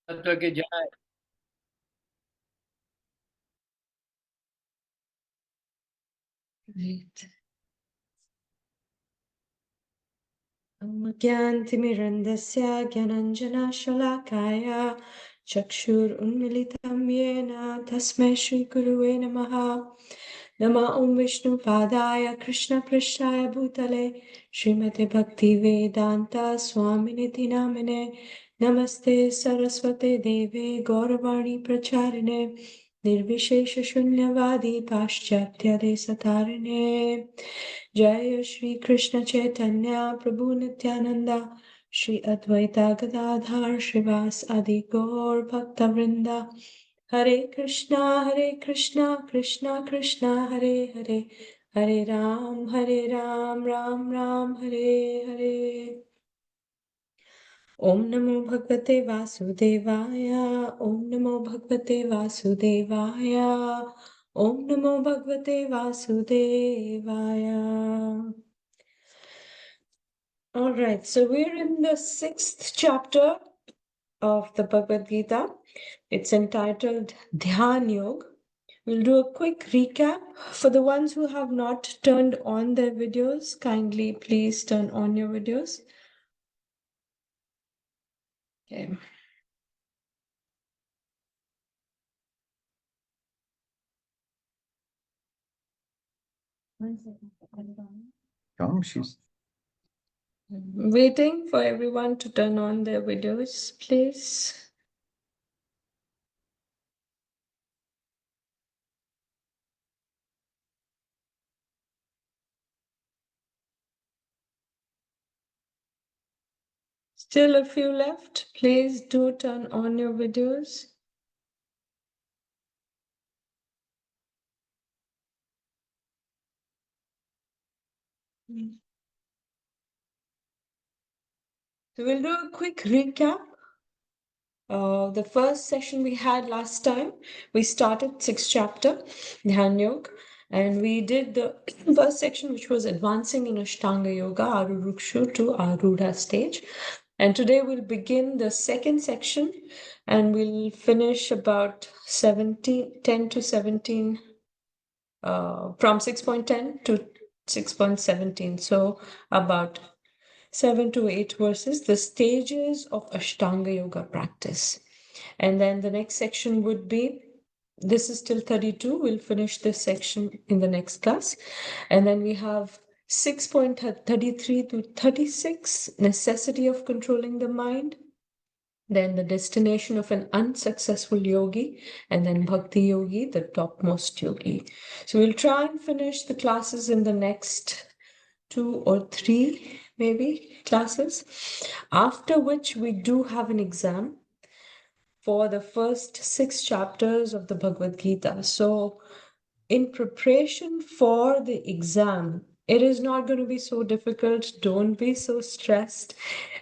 तत्व के जय। Right. ज्ञानतिमिरन्दस्य ज्ञानञ्जनशलाकाय चक्षुरुन्मिलितं येन तस्मै श्रीगुरुवे नमः। नमः ॐ विष्णुपादाय कृष्णपृष्ठाय भूतले श्रीमते भक्तिवेदान्त स्वामिनिति नामिने नमस्ते सरस्वते देवे गौरवाणी प्रचारिणे निर्विशेषशून्यवादी पाश्चात्यदेशतारिणे जय श्री कृष्ण चैतन्य प्रभु नित्यानंदा श्री अद्वैता गदाधर श्रीवास आदि गौर भक्त वृंदा हरे कृष्णा कृष्णा कृष्णा हरे हरे हरे राम राम राम हरे हरे ओम नमो भगवते वासुदेवाय ओम नमो भगवते वासुदेवाय ओम नमो भगवते वासुदेवाय. All right, so we're in the 6th chapter of the Bhagavad Gita. It's entitled Dhyan Yoga. We'll do a quick recap. For the ones who have not turned on their videos, kindly please turn on your videos. Okay. She's Waiting for everyone to turn on their videos, please. Still a few left. Please do turn on your videos. So we'll do a quick recap. The first session we had last time, we started 6th chapter, Dhyan Yoga, and we did the first section, which was advancing in Ashtanga Yoga, Arurukshu to Arudha stage. And today we'll begin the second section, and we'll finish about 10 to 17, from 6.10 to 6.17. So about 7 to 8 verses, the stages of Ashtanga Yoga practice. And then the next section would be, this is till 32. We'll finish this section in the next class. And then we have 6.33 to 36, necessity of controlling the mind. Then the destination of an unsuccessful yogi, and then Bhakti Yogi, the topmost yogi. So we'll try and finish the classes in the next 2 or 3 maybe classes, after which we do have an exam for the first 6 chapters of the Bhagavad Gita. So in preparation for the exam, it is not going to be so difficult. Don't be so stressed.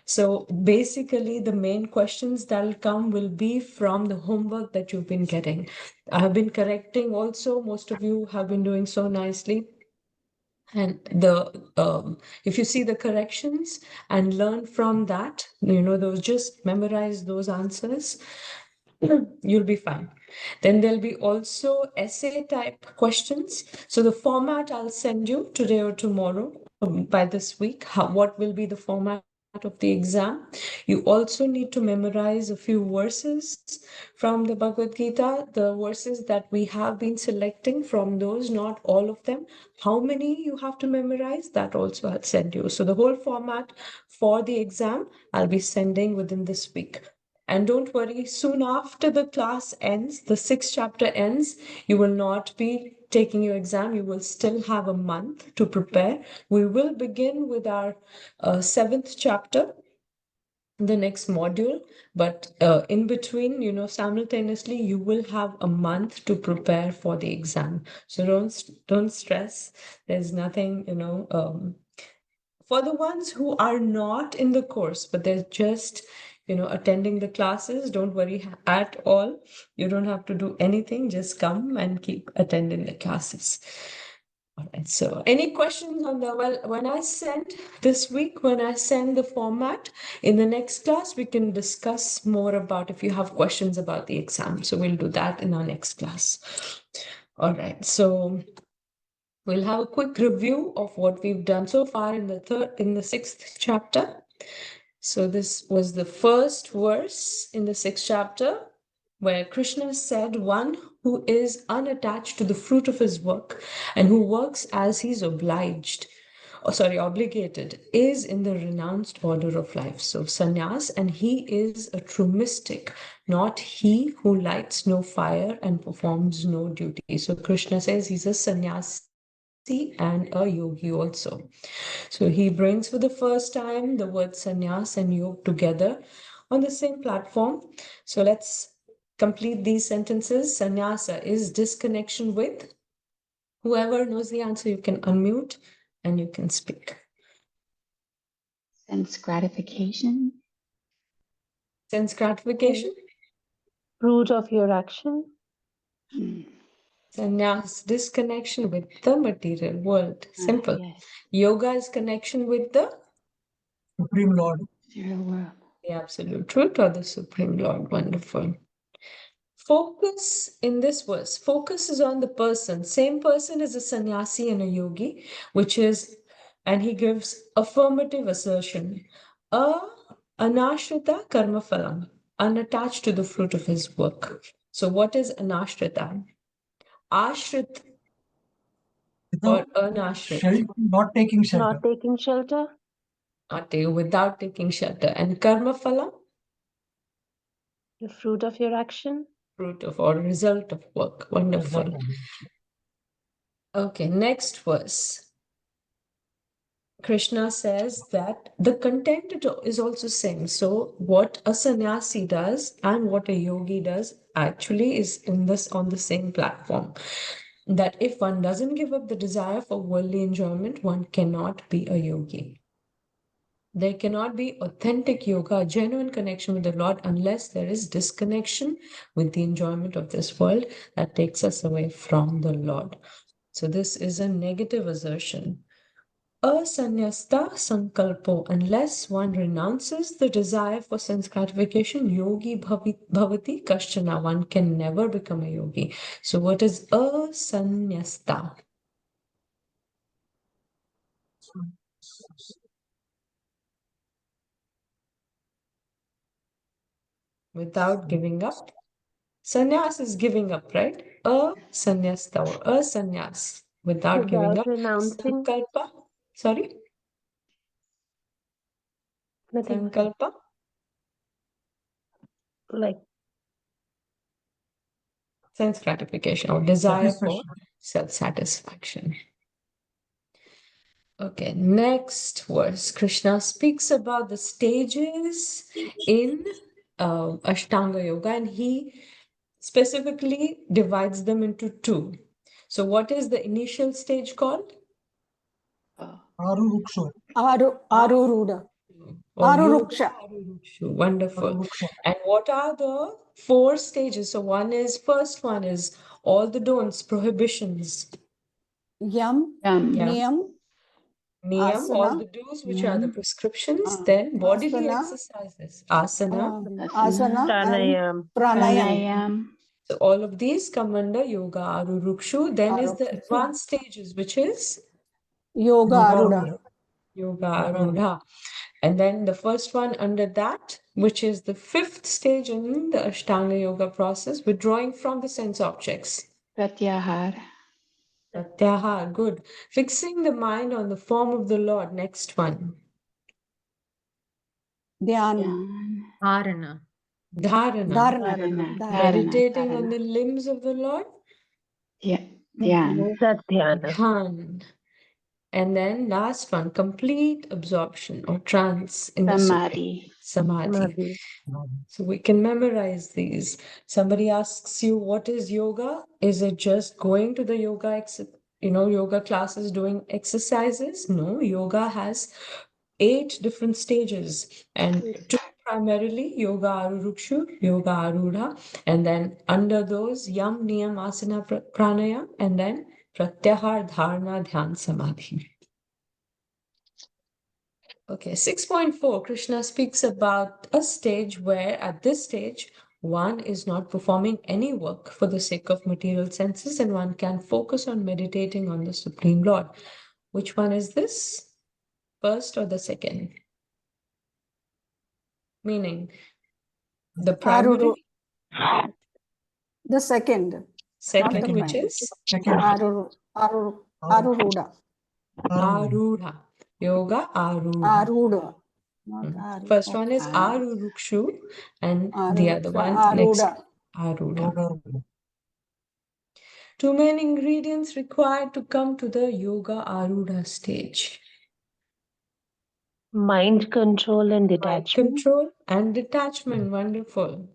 So basically, the main questions that will come will be from the homework that you've been getting. I have been correcting also. Most of you have been doing so nicely. And if you see the corrections and learn from that, those, just memorize those answers, you'll be fine. Then there'll be also essay type questions. So the format I'll send you today or tomorrow, by this week, what will be the format of the exam. You also need to memorize a few verses from the Bhagavad Gita, the verses that we have been selecting from those, not all of them. How many you have to memorize, that also I'll send you. So the whole format for the exam, I'll be sending within this week. And don't worry, soon after the class ends, the 6th chapter ends, you will not be taking your exam. You will still have a month to prepare. We will begin with our 7th chapter, the next module, but in between, simultaneously, you will have a month to prepare for the exam. So don't stress. There's nothing, for the ones who are not in the course, but they're just, attending the classes, don't worry at all. You don't have to do anything. Just come and keep attending the classes. All right. So, any questions on the, well, when I send this week, when I send the format in the next class, we can discuss more about if you have questions about the exam. So, we'll do that in our next class. All right. So, we'll have a quick review of what we've done so far in the sixth chapter. So, this was the first verse in the sixth chapter, where Krishna said, "One who is unattached to the fruit of his work and who works as he's obligated, is in the renounced order of life." So, sannyas, and he is a true mystic, not he who lights no fire and performs no duty. So, Krishna says he's a sannyasi and a yogi also. So he brings for the first time the word sannyas and yoga together on the same platform. So let's complete these sentences. Sannyasa is disconnection with. Whoever knows the answer, you can unmute and you can speak. Sense gratification. Sense gratification. Fruit of your action. Sannyas, disconnection with the material world. Simple. Yes. Yoga is connection with the Supreme Lord. Zero world. the absolute truth or the Supreme Lord. Wonderful. Focus in this verse. Focus is on the person. Same person is a sannyasi and a yogi, and he gives affirmative assertion. Anashrita karma phalam, unattached to the fruit of his work. So what is anashrita? Ashrit or anashrit? Not taking shelter. Not taking shelter. Without taking shelter. And karma phalam? The fruit of your action. Fruit of or result of work. Wonderful. Okay, next verse. Krishna says that the content is also same. So what a sannyasi does and what a yogi does actually is on the same platform. That if one doesn't give up the desire for worldly enjoyment, one cannot be a yogi. There cannot be authentic yoga, genuine connection with the Lord, unless there is disconnection with the enjoyment of this world that takes us away from the Lord. So this is a negative assertion. Asanyasta sankalpo, unless one renounces the desire for sense gratification, yogi bhavati kashchana, one can never become a yogi. So what is asanyasta? Without giving up. Sannyas is giving up, right? Asanyasta or asanyas, without giving up. Renouncing. Sankalpa, sorry? Nothing. Sankalpa? Like Sense gratification or desire for self-satisfaction. Okay, next verse. Krishna speaks about the stages in Ashtanga Yoga, and he specifically divides them into two. So, what is the initial stage called? Aruruksha. Aruruda. Or Aruruksha. Yoga Aruruksha. Wonderful. And what are the four stages? So, first one is all the don'ts, prohibitions. Yam, Yum. Niyam, Niyam, all Asana. the do's, which are the prescriptions. Then bodily Asana. exercises. Asana. Asana and pranayam. pranayam. Pranayam. So all of these come under Yoga Arurukshu. Then is the Arurukshu. advanced stages, which is Yoga Aruda. Yoga Arudha. And then the first one under that, which is the fifth stage in the Ashtanga Yoga process, withdrawing from the sense objects. Pratyahar. Pratyahar, good. Fixing the mind on the form of the Lord. Next one. Dhyana. Dhyana. Dharana. Dharana. Meditating on the limbs of the Lord. Dhyan. Sadhyana. Dhyan. And then last one, complete absorption or trance in the Samadhi. Samadhi. Samadhi. So we can memorize these. Somebody asks you, what is yoga? Is it just going to the yoga classes doing exercises? No, yoga has 8 different stages, and 2 primarily yoga arurukshu, yoga arudha, and then under those yam, niyam, asana, pranayam, and then Pratyahar, Dharana, Dhyan, Samadhi. Okay, 6.4, Krishna speaks about a stage where at this stage, one is not performing any work for the sake of material senses and one can focus on meditating on the Supreme Lord. Which one is this? First or the second? Meaning, the primary, The second. second, the which primary. is Second. Arudha. Arudha. Yoga Arudha. Arudha. Not Aru. First one is Arurukshu and the other one next Arudha. Yoga. Two main ingredients required to come to the Yoga Arudha stage. Mind control and Mind detachment. control and detachment. Wonderful.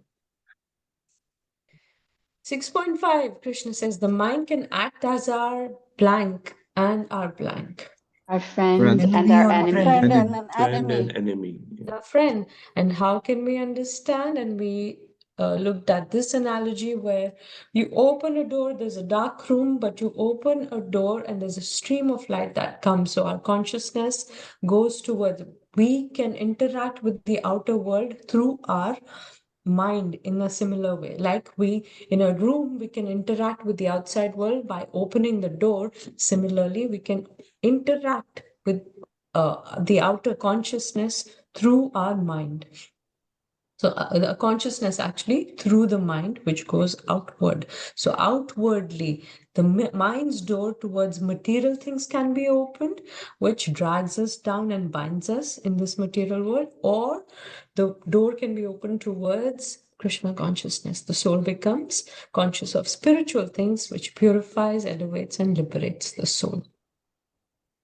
6.5, Krishna says the mind can act as our blank and our blank. Our friend Friend. and Enemy our or enemy. friend? Friend and an Friend enemy. and enemy. A friend. And how can we understand? And we looked at this analogy where you open a door, there's a dark room, but you open a door and there's a stream of light that comes. So our consciousness goes towards, we can interact with the outer world through our mind in a similar way. Like we, in a room, we can interact with the outside world by opening the door. Similarly, we can interact with the outer consciousness through our mind. So the consciousness actually through the mind, which goes outward. So outwardly, the mind's door towards material things can be opened, which drags us down and binds us in this material world, or the door can be opened towards Krishna consciousness. The soul becomes conscious of spiritual things, which purifies, elevates, and liberates the soul.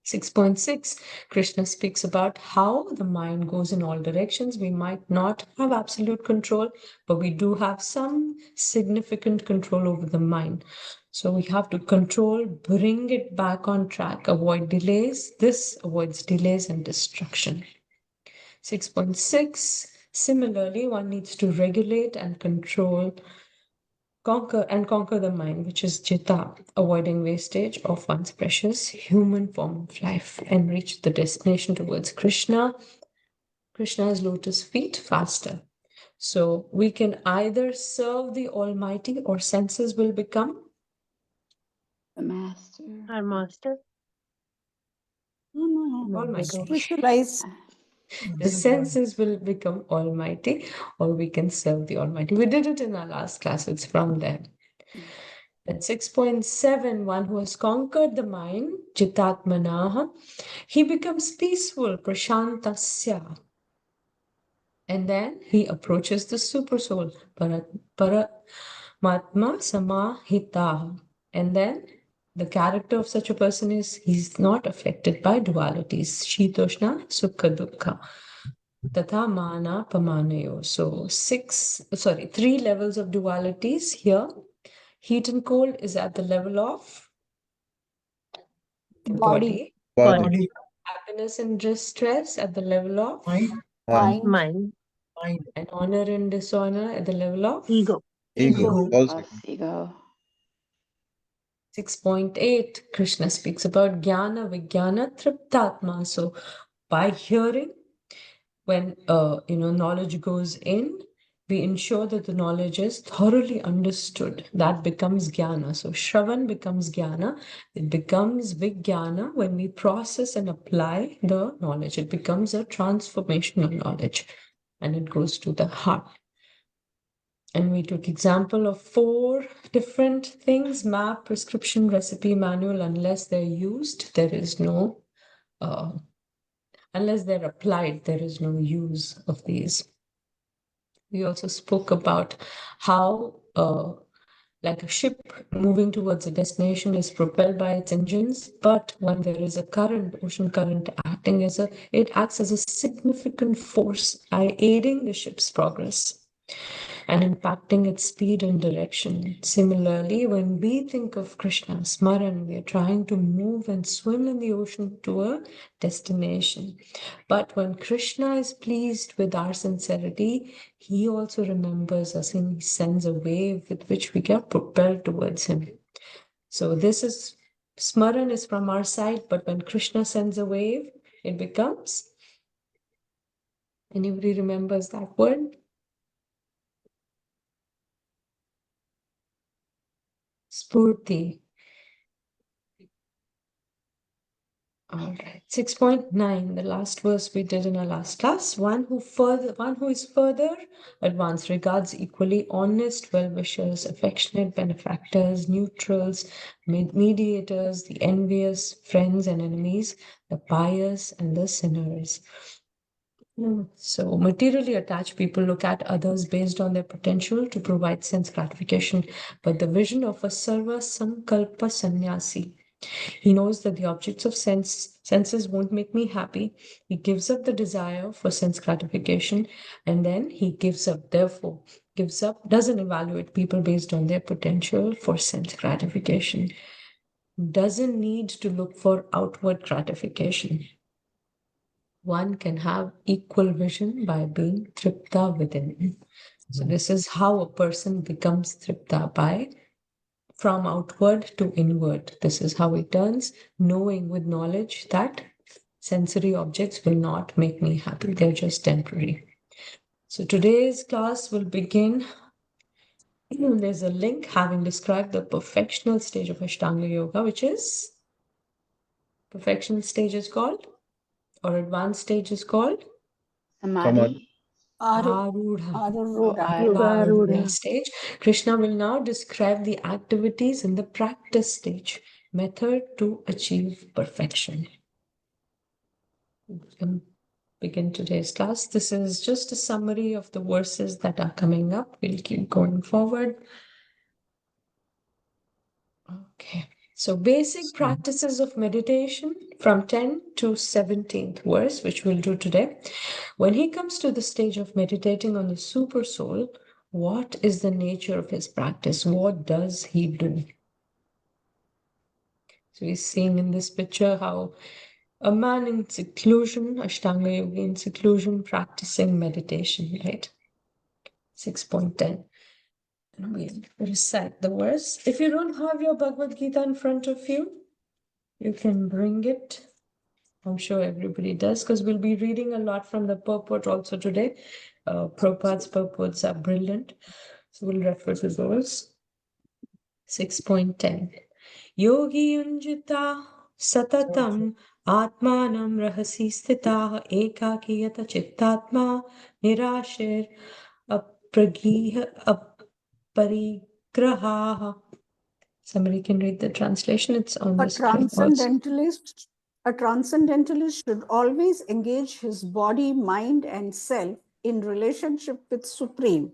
6.6, Krishna speaks about how the mind goes in all directions. We might not have absolute control, but we do have some significant control over the mind. So we have to control, bring it back on track, avoid delays. This avoids delays and destruction. 6.6, similarly, one needs to regulate and control, conquer the mind, which is Jita, avoiding wastage of one's precious human form of life, and reach the destination towards Krishna's lotus feet faster. So we can either serve the Almighty or senses will become The master. Our master. Almighty. Visualize. The senses will become Almighty, or we can serve the Almighty. We did it in our last class, it's from there. Then 6.7, one who has conquered the mind, Jitatmanaha, he becomes peaceful, Prashantasya. And then he approaches the super soul, Paramatma Samahita. And then the character of such a person is he's not affected by dualities. Shitoshna, Sukha, Dukkha. Tatha Mana Pamanayo. So 3 levels of dualities here. Heat and cold is at the level of Body. Body. Happiness and distress at the level of Mind. Mind. Mind. Mind. and honor and dishonor at the level of Ego. Ego. Also. False ego. 6.8, Krishna speaks about Jnana Vijnana Triptatma. So by hearing, when knowledge goes in, we ensure that the knowledge is thoroughly understood. That becomes Jnana. So Shravan becomes Jnana. It becomes Vijnana when we process and apply the knowledge. It becomes a transformational knowledge and it goes to the heart. And we took example of 4 different things: map, prescription, recipe, manual. Unless they're used, there is no, unless they're applied, there is no use of these. We also spoke about how, like a ship moving towards a destination is propelled by its engines, but when there is a current, ocean current acting it acts as a significant force, aiding the ship's progress and impacting its speed and direction. Similarly, when we think of Krishna Smaran, we are trying to move and swim in the ocean to a destination. But when Krishna is pleased with our sincerity, he also remembers us and he sends a wave with which we get propelled towards him. So this is Smaran is from our side, but when Krishna sends a wave, it becomes. Anybody remembers that word? Spurti. All right, 6.9, the last verse we did in our last class. One who is further advanced regards equally honest well-wishers, affectionate benefactors, neutrals, mediators, the envious, friends and enemies, the pious and the sinners. So materially attached people look at others based on their potential to provide sense gratification, but the vision of a Sarva Sankalpa Sannyasi, he knows that the objects of senses won't make me happy. He gives up the desire for sense gratification, and then he doesn't evaluate people based on their potential for sense gratification. Doesn't need to look for outward gratification. One can have equal vision by being tripta within. So this is how a person becomes tripta, by from outward to inward. This is how it turns, knowing with knowledge that sensory objects will not make me happy. They're just temporary. So today's class will begin. There's a link having described the perfectional stage of Ashtanga Yoga, which is perfectional stage is called, or advanced stage is called Samadhi. Arudha. Arudha. Stage. Krishna will now describe the activities in the practice stage, method to achieve perfection. We can begin today's class. This is just a summary of the verses that are coming up. We'll keep going forward. Okay. So basic practices of meditation from 10 to 17th verse, which we'll do today. When he comes to the stage of meditating on the super soul, what is the nature of his practice? What does he do? So he's seeing in this picture how a man in seclusion, Ashtanga Yogi in seclusion, practicing meditation, right? 6.10. And we'll recite the verse. If you don't have your Bhagavad Gita in front of you, you can bring it. I'm sure everybody does, because we'll be reading a lot from the purport also today. Prabhupada's purports are brilliant. So we'll refer to those. 6.10. Yogi Unjita Satatam Atmanam Rahasi Stitah Ekakiyata Chittatma Nirashir Aparigraha. Somebody can read the translation. It's on the screen also. A transcendentalist should always engage his body, mind, and self in relationship with Supreme.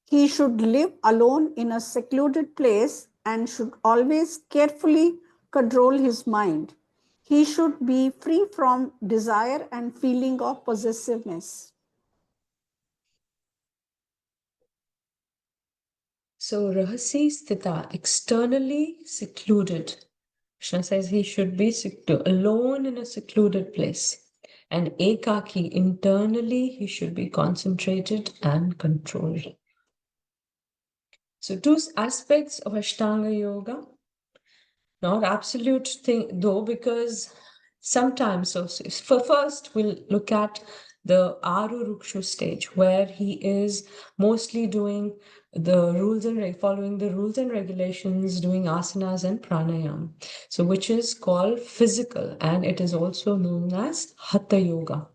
He should live alone in a secluded place and should always carefully control his mind. He should be free from desire and feeling of possessiveness. So Rahasi Sthita, externally secluded. Krishna says he should be alone in a secluded place. And Ekaki, internally he should be concentrated and controlled. So two aspects of Ashtanga Yoga. Not absolute thing though, because sometimes, so for first we'll look at the Arurukshu stage, where he is mostly doing the rules and following the rules and regulations, doing asanas and pranayam. So which is called physical, and it is also known as Hatha Yoga.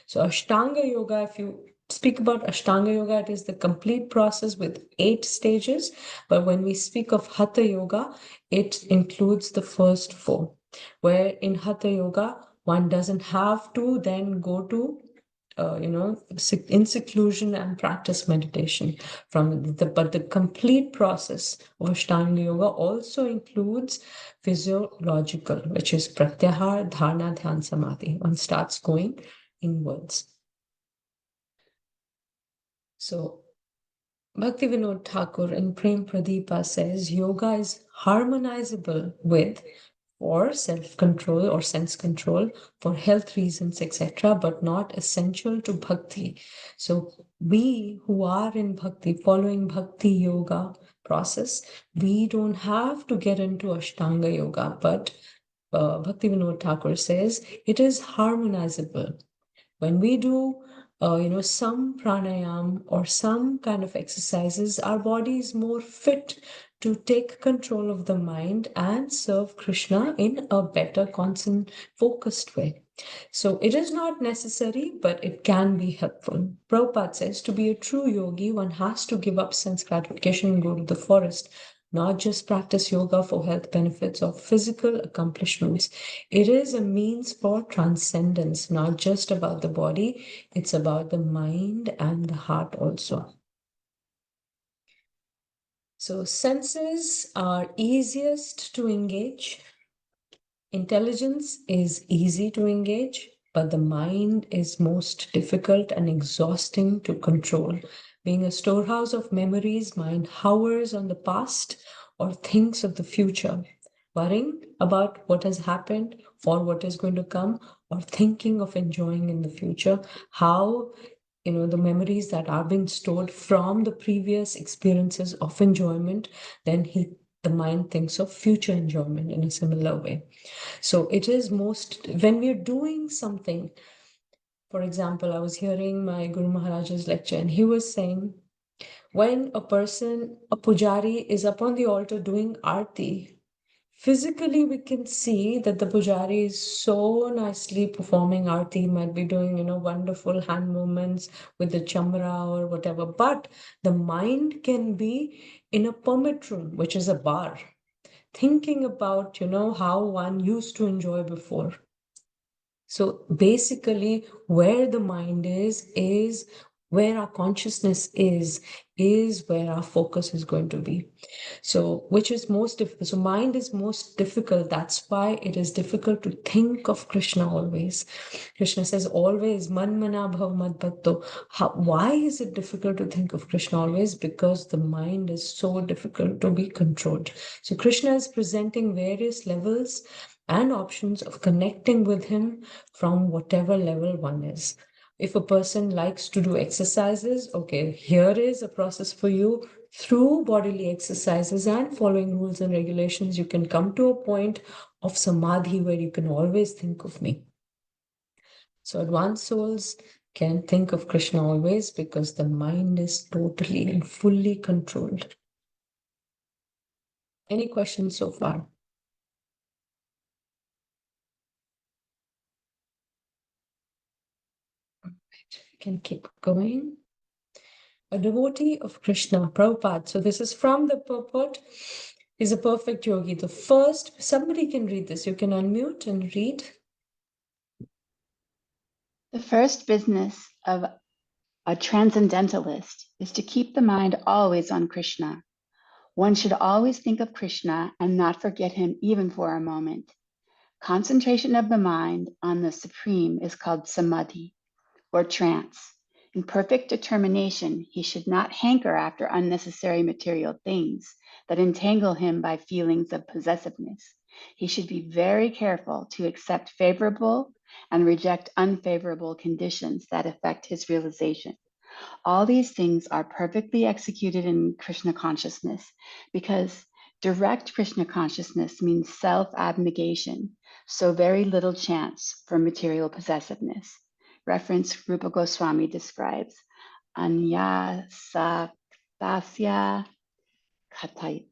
So Ashtanga Yoga, if you speak about Ashtanga Yoga, it is the complete process with 8 stages. But when we speak of Hatha Yoga, it includes the first 4, where in Hatha Yoga, one doesn't have to then go to, in seclusion and practice meditation. But the complete process of Ashtanga Yoga also includes physiological, which is Pratyahar, Dharana, Dhyan, Samadhi. One starts going inwards. So Bhaktivinoda Thakur in Prem Pradipa says yoga is harmonizable with for self-control or sense control, for health reasons, etc., but not essential to bhakti. So we who are in bhakti, following bhakti yoga process. We don't have to get into Ashtanga Yoga, but Bhaktivinoda Thakur says it is harmonizable. When we do, some pranayam or some kind of exercises, our body is more fit to take control of the mind and serve Krishna in a better, focused way. So it is not necessary, but it can be helpful. Prabhupada says to be a true yogi, one has to give up sense gratification and go to the forest, not just practice yoga for health benefits or physical accomplishments. It is a means for transcendence, not just about the body, it's about the mind and the heart also. So senses are easiest to engage. Intelligence is easy to engage, but the mind is most difficult and exhausting to control. Being a storehouse of memories, mind hovers on the past or thinks of the future, worrying about what has happened or what is going to come, or thinking of enjoying in the future, how the memories that are being stored from the previous experiences of enjoyment, then the mind thinks of future enjoyment in a similar way. So it is when we're doing something, for example, I was hearing my Guru Maharaj's lecture, and he was saying, when a pujari is up on the altar doing arti, physically we can see that the pujari is so nicely performing arti, might be doing, wonderful hand movements with the chamra or whatever, but the mind can be in a permit room, which is a bar, thinking about, how one used to enjoy before. So basically, where the mind is where our consciousness is where our focus is going to be. So which is most difficult? So mind is most difficult. That's why it is difficult to think of Krishna always. Krishna says always, man mana bhav mad bhakto. Why is it difficult to think of Krishna always? Because the mind is so difficult to be controlled. So Krishna is presenting various levels and options of connecting with him from whatever level one is. If a person likes to do exercises, okay, here is a process for you. Through bodily exercises and following rules and regulations, you can come to a point of samadhi where you can always think of me. So advanced souls can think of Krishna always because the mind is totally and fully controlled. Any questions so far? Can keep going. A devotee of Krishna, Prabhupada. So this is from the purport, is a perfect yogi. The first, somebody can read this. You can unmute and read. The first business of a transcendentalist is to keep the mind always on Krishna. One should always think of Krishna and not forget him even for a moment. Concentration of the mind on the Supreme is called samadhi, or trance. In perfect determination, he should not hanker after unnecessary material things that entangle him by feelings of possessiveness. He should be very careful to accept favorable and reject unfavorable conditions that affect his realization. All these things are perfectly executed in Krishna consciousness because direct Krishna consciousness means self-abnegation, so very little chance for material possessiveness. Reference Rupa Goswami describes Anyasaktasya Kataya.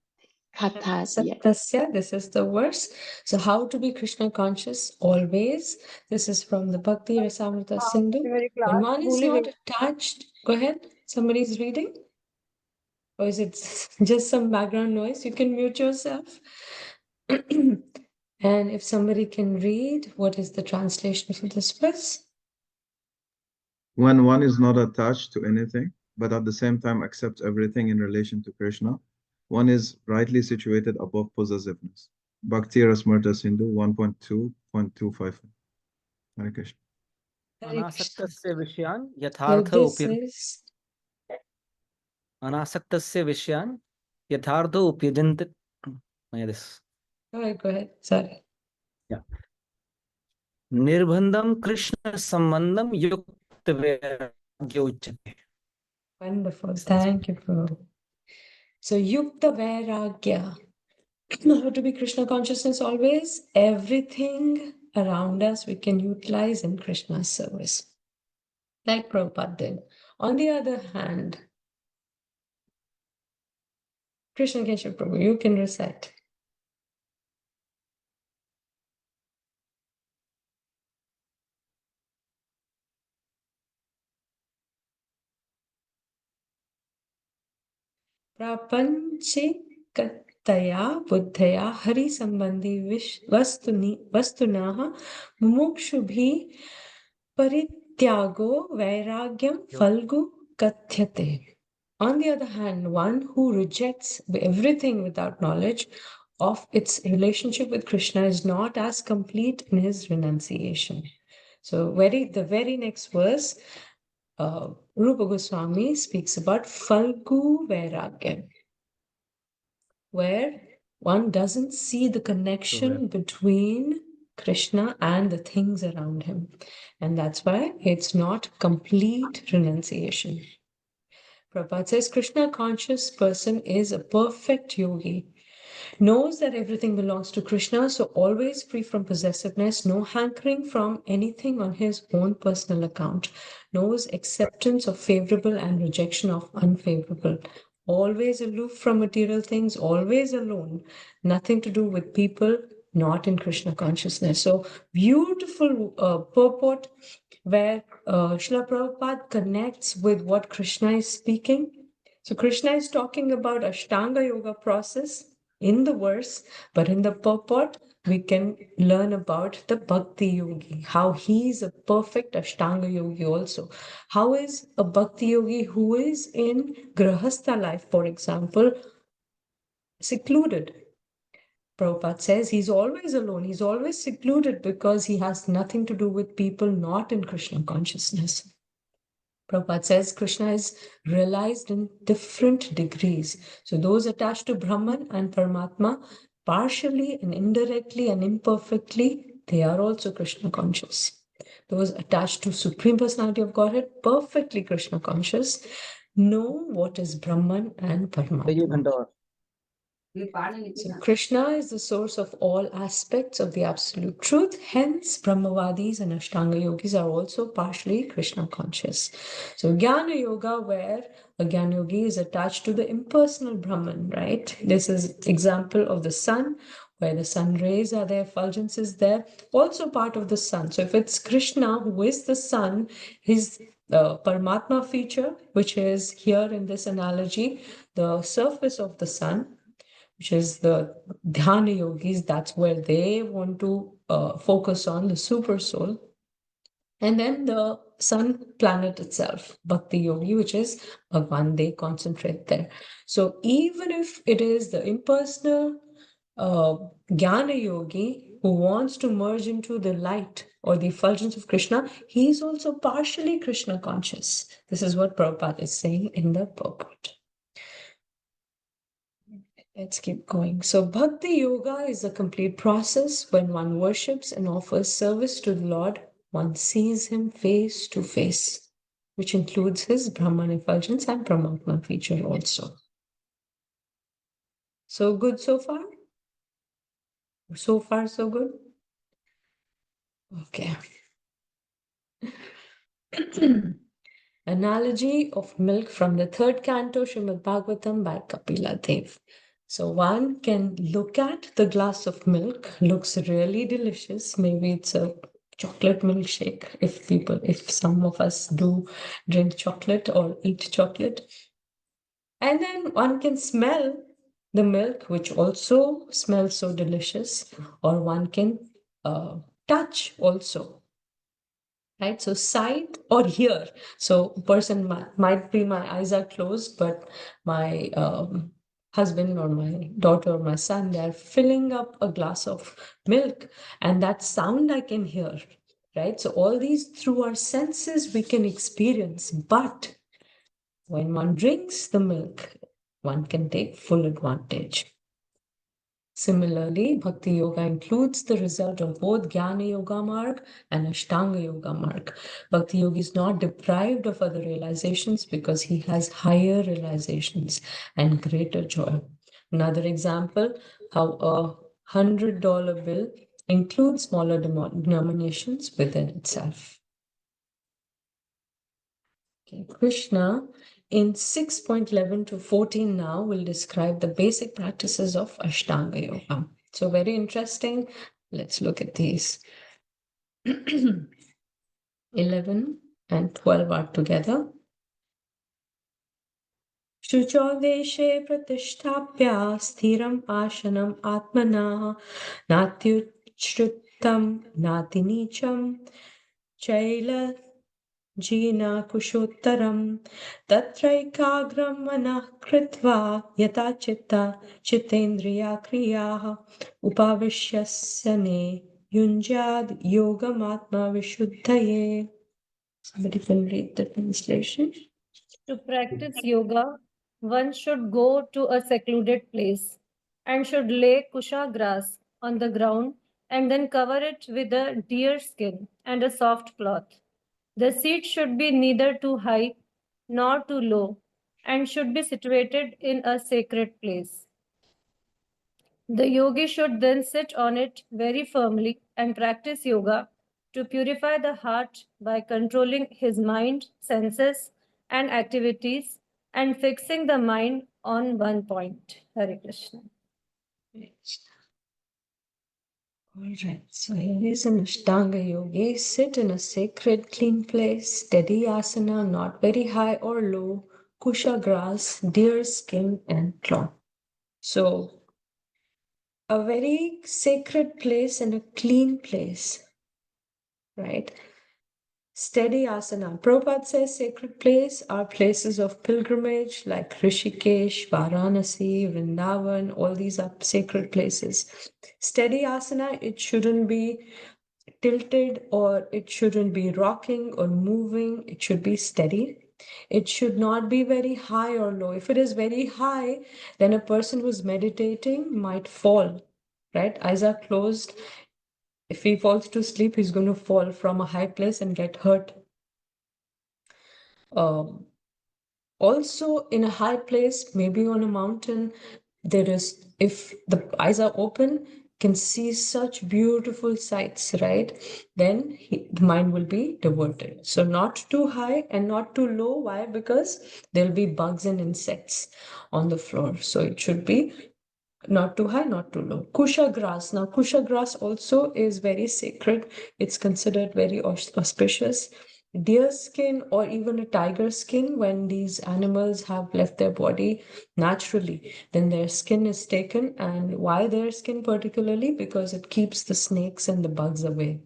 Satasya, this is the verse. So how to be Krishna conscious always. This is from the Bhakti Rasamrita Sindhu. When one is not attached, go ahead. Somebody's reading? Or is it just some background noise? You can mute yourself. And if somebody can read, what is the translation for this verse? When one is not attached to anything, but at the same time accepts everything in relation to Krishna, one is rightly situated above possessiveness. Bhakti Rasamrita Sindhu 1.2.25. Hare Krishna. अनासक्तस्य विषयान् So यथार्थ this is अनासक्तस्य विषयान् यथार्थ उपयुज्यन्ते. This. all right, go ahead. Sorry. Yeah. Nirbandham Krishna sambandham yukta vairagya uchyate. Wonderful. Thank you, Prabhu. So Yukta Vairagya. How to be Krishna consciousness always? Everything around us we can utilize in Krishna's service. Like Prabhupada did. On the other hand, Krishna Keshav Prabhu, you can recite. प्रापञ्चिकतया बुद्धया हरिसम्बन्धि वस्तुनः मुमुक्षुभिः परित्यागो वैराग्यं फल्गु कथ्यते. On the other hand, one who rejects everything without knowledge of its relationship with Krishna is not as complete in his renunciation. So the very next verse, Rupa Goswami speaks about Falgu Vairagya, where one doesn't see the connection between Krishna and the things around him. And that's why it's not complete renunciation. Prabhupada says, Krishna conscious person is a perfect yogi, knows that everything belongs to Krishna, so always free from possessiveness, no hankering from anything on his own personal account, knows acceptance of favorable and rejection of unfavorable, always aloof from material things, always alone, nothing to do with people, not in Krishna consciousness. So beautiful purport where Srila Prabhupada connects with what Krishna is speaking. So Krishna is talking about Ashtanga Yoga process in the verse, but in the purport, we can learn about the Bhakti Yogi, how he is a perfect Ashtanga Yogi also. How is a Bhakti Yogi who is in Grahastha life, for example, secluded? Prabhupada says he's always alone, he's always secluded because he has nothing to do with people not in Krishna consciousness. Prabhupada says Krishna is realized in different degrees. So those attached to Brahman and Paramatma, partially and indirectly and imperfectly, they are also Krishna conscious. Those attached to Supreme Personality of Godhead, perfectly Krishna conscious, know what is Brahman and Paramatma. So Krishna is the source of all aspects of the absolute truth. Hence, Brahmavadis and Ashtanga yogis are also partially Krishna conscious. So Jnana Yoga, where a Jnana yogi is attached to the impersonal Brahman, right? This is example of the sun, where the sun rays are there, effulgence is there, also part of the sun. So if it's Krishna who is the sun, his Paramatma feature, which is here in this analogy, the surface of the sun, which is the Dhyana yogis, that's where they want to focus on the super soul. And then the sun planet itself, Bhakti Yogi, which is Bhagwan, they concentrate there. So even if it is the impersonal Jnana Yogi who wants to merge into the light or the effulgence of Krishna, he is also partially Krishna conscious. This is what Prabhupada is saying in the purport. Let's keep going. So Bhakti Yoga is a complete process. When one worships and offers service to the Lord, one sees him face to face, which includes his Brahman effulgence and Paramatma feature also. So good so far? So far, so good? Okay. Analogy of milk from the third canto, Srimad Bhagavatam by Kapila Dev. So one can look at the glass of milk, looks really delicious. Maybe it's a chocolate milkshake if some of us do drink chocolate or eat chocolate. And then one can smell the milk, which also smells so delicious, or one can touch also. Right, so sight or hear. So person might be my eyes are closed, but my husband or my daughter or my son, they're filling up a glass of milk, and that sound I can hear. Right, so all these through our senses we can experience, but when one drinks the milk, one can take full advantage. Similarly, Bhakti Yoga includes the result of both Jnana Yoga Marg and Ashtanga Yoga Marg. Bhakti Yogi is not deprived of other realizations because he has higher realizations and greater joy. Another example, how a $100 bill includes smaller denominations within itself. Okay, Krishna in 6.11 to 14 now will describe the basic practices of Ashtanga Yoga. So very interesting. Let's look at these. 11 and 12 are together. Shucho deshe pratishtapya sthiram ashanam atmana natyuchrittam natinicham chaila Jina kushottaram tatraikagram manah kritva yata chitta chitendriya kriyaha upavishyasane yunjad yogamatma vishuddhaye. Somebody can read the translation. To practice yoga, one should go to a secluded place and should lay kusha grass on the ground and then cover it with a deer skin and a soft cloth. The seat should be neither too high nor too low and should be situated in a sacred place. The yogi should then sit on it very firmly and practice yoga to purify the heart by controlling his mind, senses, and activities and fixing the mind on one point. Hare Krishna. All right, so here is an Ashtanga Yogi. Sit in a sacred, clean place, steady asana, not very high or low, kusha grass, deer skin, and cloth. So, a very sacred place and a clean place, right? Steady asana. Prabhupada says sacred place are places of pilgrimage like Rishikesh, Varanasi, Vrindavan, all these are sacred places. Steady asana, it shouldn't be tilted or it shouldn't be rocking or moving. It should be steady. It should not be very high or low. If it is very high, then a person who's meditating might fall, right? Eyes are closed. If he falls to sleep, he's going to fall from a high place and get hurt. Also, in a high place, maybe on a mountain, there is, if the eyes are open, can see such beautiful sights, right? Then the mind will be diverted. So not too high and not too low. Why? Because there'll be bugs and insects on the floor. So it should be not too high, not too low. Kusha grass. Now, kusha grass also is very sacred. It's considered very auspicious. Deer skin or even a tiger skin, when these animals have left their body naturally, then their skin is taken. And why their skin particularly? Because it keeps the snakes and the bugs away.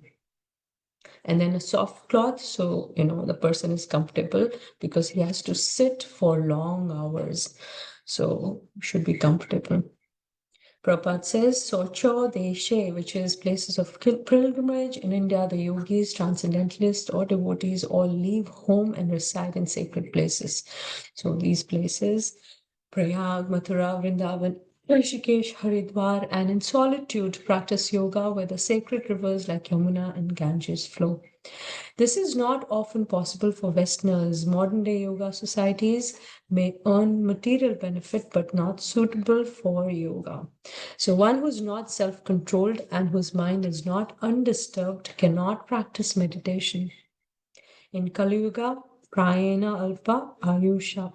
And then a soft cloth, so the person is comfortable because he has to sit for long hours. So should be comfortable. Prabhupada says, Socho Deshe, which is places of pilgrimage. In India, the yogis, transcendentalists, or devotees all leave home and reside in sacred places. So these places, Prayag, Mathura, Vrindavan, Rishikesh, Haridwar, and in solitude practice yoga where the sacred rivers like Yamuna and Ganges flow. This is not often possible for Westerners. Modern day yoga societies may earn material benefit but not suitable for yoga. So, one who's not self controlled and whose mind is not undisturbed cannot practice meditation. In Kali Yuga, Prayena Alpa Ayusha.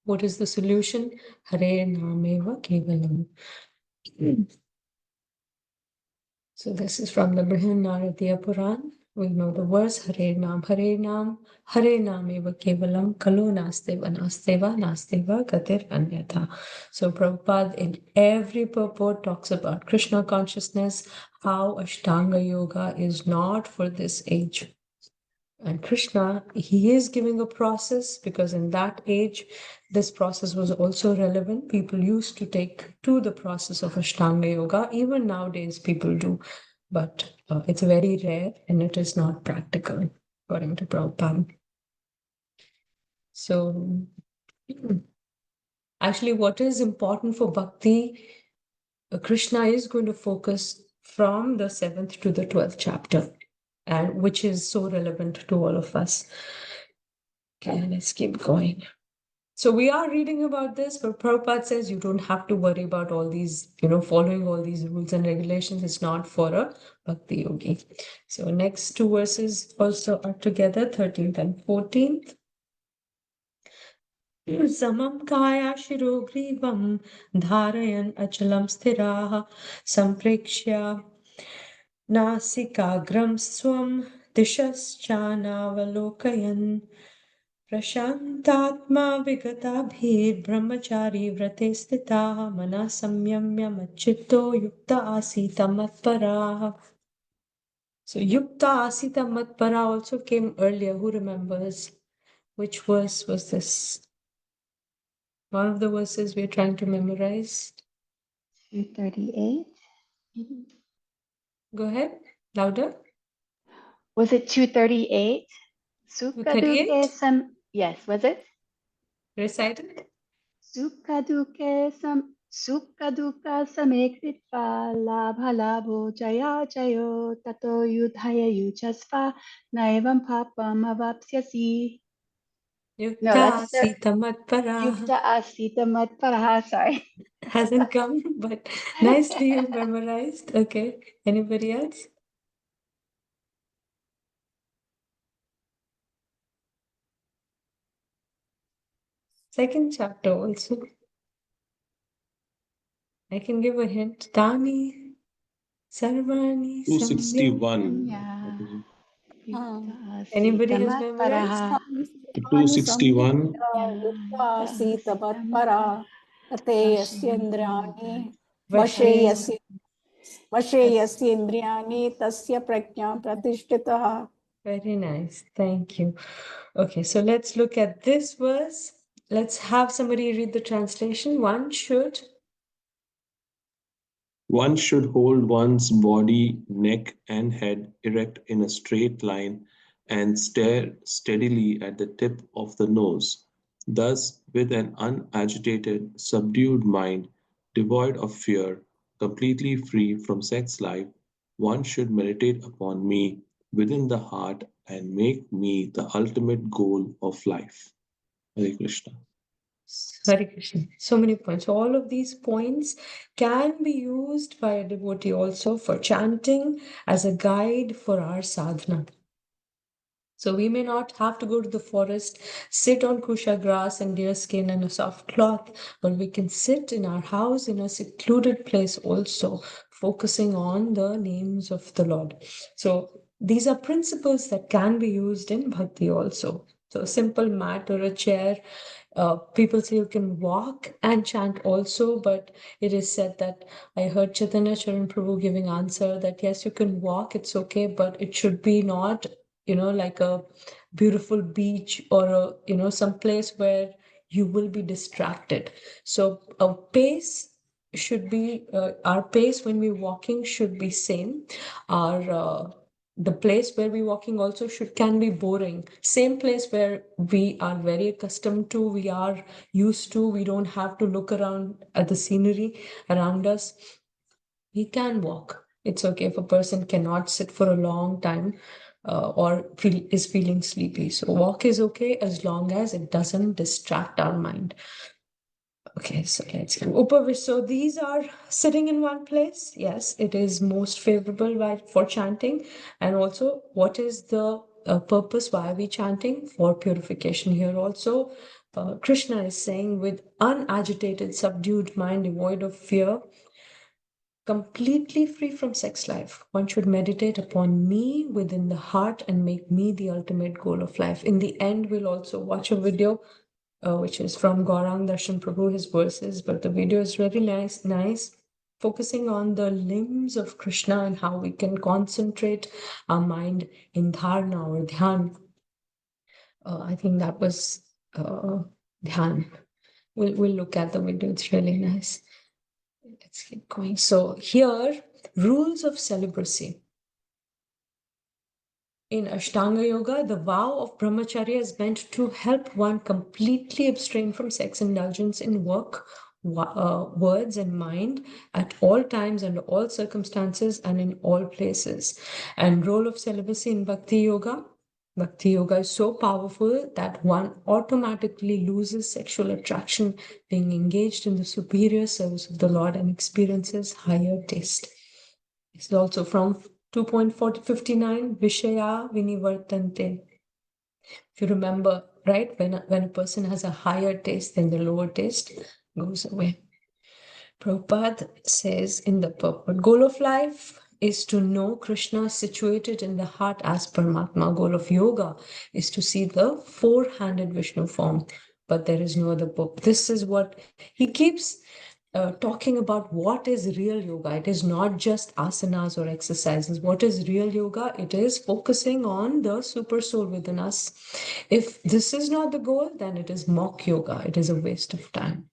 What is the solution? Hare Nameva Kevalam. So, this is from the Brihanaradiya Puran. We know the verse Hare Nam, Hare Nameva Kevalam, Kalu Nasteva, Nasteva, Nasteva, Gatir Anyatha. So Prabhupada in every purport talks about Krishna consciousness, how Ashtanga Yoga is not for this age. And Krishna, he is giving a process because in that age, this process was also relevant. People used to take to the process of Ashtanga Yoga. Even nowadays, people do. But it's very rare and it is not practical, according to Prabhupada. So, actually, what is important for bhakti Krishna is going to focus from the 7th to the 12th chapter, and which is so relevant to all of us. Okay, let's keep going. So we are reading about this, but Prabhupada says you don't have to worry about all these, following all these rules and regulations. It's not for a bhakti yogi. So next two verses also are together, 13th and 14th. Samam kaya shirogrivam dharayan achalam sthiraha samprekshya nasikagram swam dishaschanavalokayan Prashantatma vigatabhir brahmachari vrate stitaha mana samyamya machitto yukta asita matparaha. So yukta asita matpara also came earlier. Who remembers? Which verse was this? One of the verses we're trying to memorize. 238. Go ahead, louder. Was it 238? 238? Yes, was it? Recite it. Sukha dukkha same kritva labha labho jaya jayo tato yudhaya yujasva naivam papam avapsyasi. No, Yukta that's the asita matparaha. yukta asita matparaha. Sorry. Hasn't come, but nicely you memorized. Okay. Anybody else? Second chapter also. I can give a hint. Tani Sarvani 261. Yeah. Yukta Anybody asita has memorized? matparaha. 261. Yukta Sita asita Matpara, Tate Vashendriyani. Yasyendryani, Vashe That's Yasyendryani, Tasya Prajna Pratishtitaha. very nice. Thank you. Okay, so let's look at this verse. Let's have somebody read the translation. One should. One should hold one's body, neck, and head erect in a straight line and stare steadily at the tip of the nose. Thus, with an unagitated, subdued mind, devoid of fear, completely free from sex life, one should meditate upon me within the heart and make me the ultimate goal of life. Hare Krishna. Hare Krishna. So many points. So all of these points can be used by a devotee also for chanting as a guide for our sadhana. So we may not have to go to the forest, sit on kusha grass and deer skin and a soft cloth, but we can sit in our house in a secluded place also, focusing on the names of the Lord. So these are principles that can be used in bhakti also. So a simple mat or a chair. People say you can walk and chant also, but it is said that I heard Chaitanya Charan Prabhu giving answer that yes, you can walk, it's okay, but it should be not like a beautiful beach or some place where you will be distracted. So a pace should be our pace when we're walking should be same. Our the place where we're walking also can be boring. Same place where we are very accustomed to, we are used to, we don't have to look around at the scenery around us. We can walk. It's okay if a person cannot sit for a long time or is feeling sleepy. So walk is okay as long as it doesn't distract our mind. Okay, so let's go. So these are sitting in one place. Yes, it is most favorable for chanting. And also, what is the purpose? Why are we chanting? For purification. Here also, Krishna is saying, with unagitated, subdued mind, devoid of fear, completely free from sex life, one should meditate upon me within the heart and make me the ultimate goal of life. In the end, we'll also watch a video which is from Gaurang Darshan Prabhu, his verses, but the video is really nice, focusing on the limbs of Krishna and how we can concentrate our mind in dharana or dhyan. I think that was dhyan. We'll look at the video, it's really nice. Let's keep going. So here, rules of celibacy. In Ashtanga Yoga, the vow of brahmacharya is meant to help one completely abstain from sex indulgence in work words and mind at all times, under all circumstances, and in all places. And role of celibacy in Bhakti Yoga. Bhakti Yoga is so powerful that one automatically loses sexual attraction, being engaged in the superior service of the Lord, and experiences higher taste. This is also from 2.59, Vishaya Vinivartante. If you remember, right, when a person has a higher taste, then the lower taste goes away. Prabhupada says in the purport, goal of life is to know Krishna situated in the heart as Paramatma. Goal of yoga is to see the four-handed Vishnu form, but there is no other book. This is what he keeps talking about. What is real yoga? It is not just asanas or exercises. What is real yoga? It is focusing on the super soul within us. If this is not the goal, then it is mock yoga. It is a waste of time.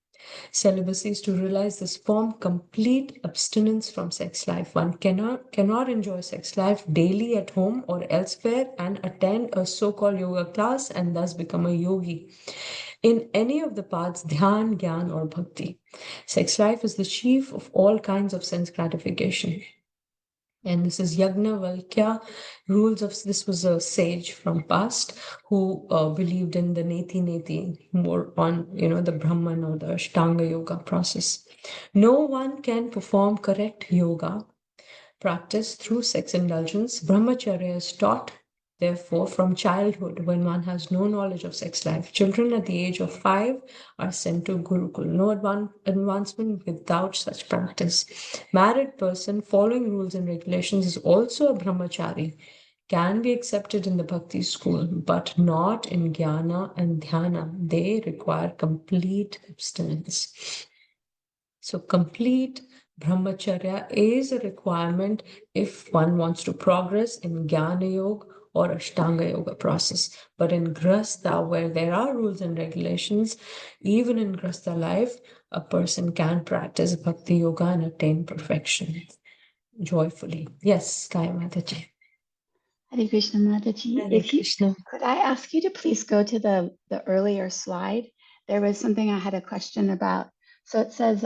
Celibacy is to realize this form complete abstinence from sex life. One cannot enjoy sex life daily at home or elsewhere and attend a so-called yoga class and thus become a yogi. In any of the paths, dhyan, gyan, or bhakti, sex life is the chief of all kinds of sense gratification. And this is Yagnavalkya rules of, this was a sage from past who believed in the neti, more on, the Brahman or the Ashtanga yoga process. No one can perform correct yoga practice through sex indulgence. Brahmacharya is taught, therefore, from childhood when one has no knowledge of sex life. Children at the age of 5 are sent to Gurukul. No advancement without such practice. Married person following rules and regulations is also a brahmachari, can be accepted in the bhakti school, but not in jnana and dhyana. They require complete abstinence. So complete brahmacharya is a requirement if one wants to progress in Jnana Yoga or Ashtanga Yoga process. But in Grastha, where there are rules and regulations, even in Grastha life, a person can practice Bhakti Yoga and attain perfection joyfully. Yes, Kai Mataji. Hare Krishna Mataji. Hare Krishna. Could I ask you to please go to the earlier slide? There was something I had a question about. So it says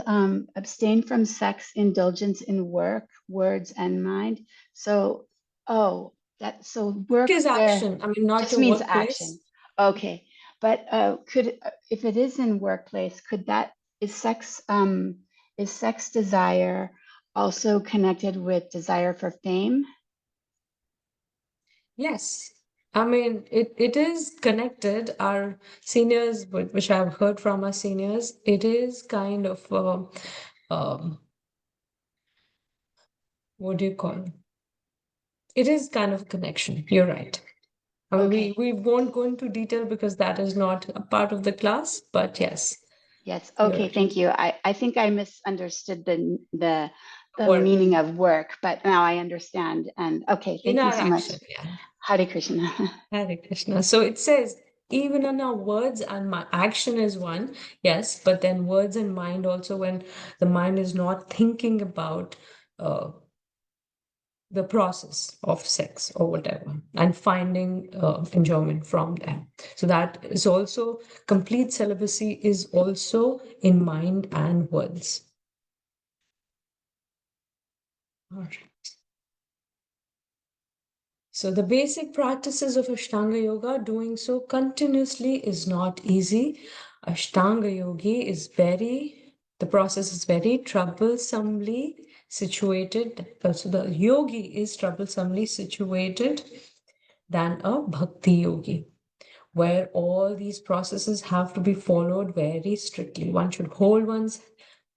abstain from sex indulgence in work, words, and mind. So, so work Is there action. I mean, not just your means workplace. action. Okay, but if it is in workplace, is sex desire also connected with desire for fame? Yes. I mean, it is connected. Our seniors, which I've heard from our seniors, it is kind of, what do you call it? It is kind of a connection. You're right. I mean, Okay. we won't go into detail because that is not a part of the class, but yes. Yes. you're Okay. right. Thank you. I think I misunderstood the Work. meaning of work, but now I understand. And okay, In thank you our so much. action, yeah. Hare Krishna. Hare Krishna. So it says, even in our words and my action is one, yes, but then words and mind also, when the mind is not thinking about the process of sex or whatever, and finding enjoyment from them. So that is also, complete celibacy is also in mind and words. All right. So the basic practices of Ashtanga Yoga, doing so continuously is not easy. Ashtanga Yogi is the process is very troublesomely situated. So the yogi is troublesomely situated than a bhakti yogi, where all these processes have to be followed very strictly. One should hold one's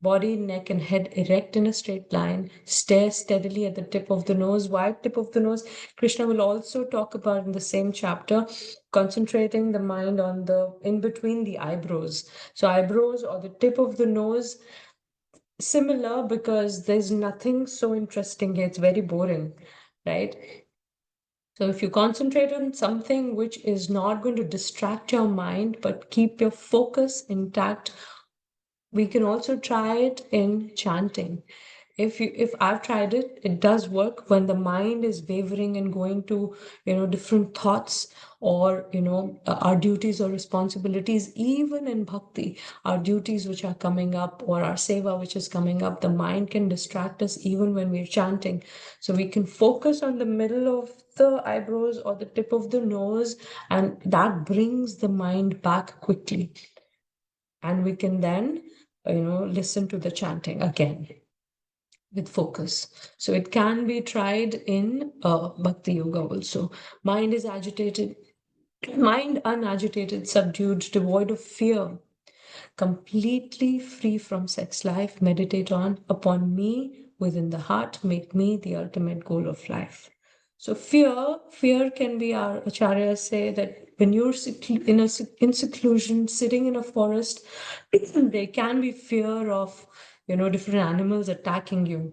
body, neck, and head erect in a straight line, stare steadily at the tip of the nose. Why tip of the nose? Krishna will also talk about in the same chapter, concentrating the mind on the in between the eyebrows. So eyebrows or the tip of the nose, similar, because there's nothing so interesting here. It's very boring, right? So if you concentrate on something which is not going to distract your mind, but keep your focus intact, we can also try it in chanting. if I've tried it, it does work when the mind is wavering and going to, different thoughts, or, our duties or responsibilities, even in bhakti, our duties which are coming up, or our seva which is coming up, the mind can distract us even when we're chanting. So we can focus on the middle of the eyebrows or the tip of the nose, and that brings the mind back quickly. And we can then, listen to the chanting again with focus. So it can be tried in Bhakti Yoga also. Mind is agitated, mind unagitated, subdued, devoid of fear, completely free from sex life, meditate upon me within the heart, make me the ultimate goal of life. So fear can be, our acharyas say that when you're in seclusion, sitting in a forest, there can be fear of, different animals attacking you,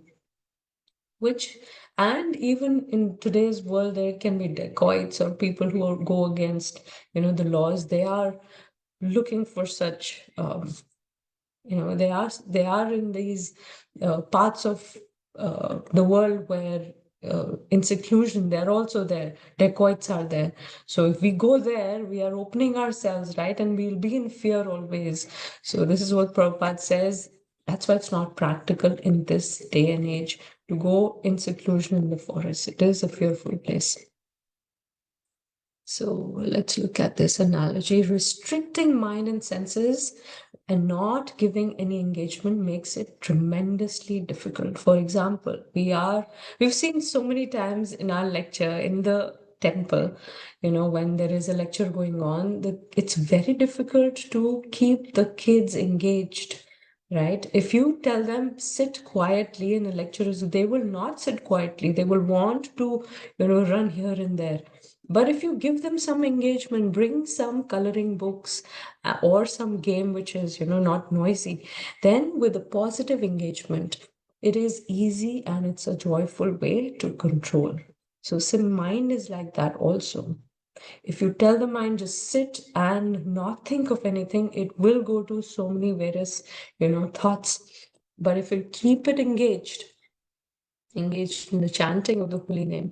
and even in today's world, there can be dacoits or people who go against, the laws. They are looking for such, they are in these parts of the world where in seclusion, they're also there. Dacoits are there. So if we go there, we are opening ourselves, right? And we'll be in fear always. So this is what Prabhupada says. That's why it's not practical in this day and age to go in seclusion in the forest. It is a fearful place. So let's look at this analogy. Restricting mind and senses and not giving any engagement makes it tremendously difficult. For example, we've seen so many times in our lecture in the temple, when there is a lecture going on, that it's very difficult to keep the kids engaged. Right? If you tell them sit quietly in a lecture, they will not sit quietly. They will want to, run here and there. But if you give them some engagement, bring some coloring books or some game which is, not noisy, then with a positive engagement, it is easy and it's a joyful way to control. So mind is like that also. If you tell the mind just sit and not think of anything, it will go to so many various, thoughts. But if you keep it engaged in the chanting of the holy name,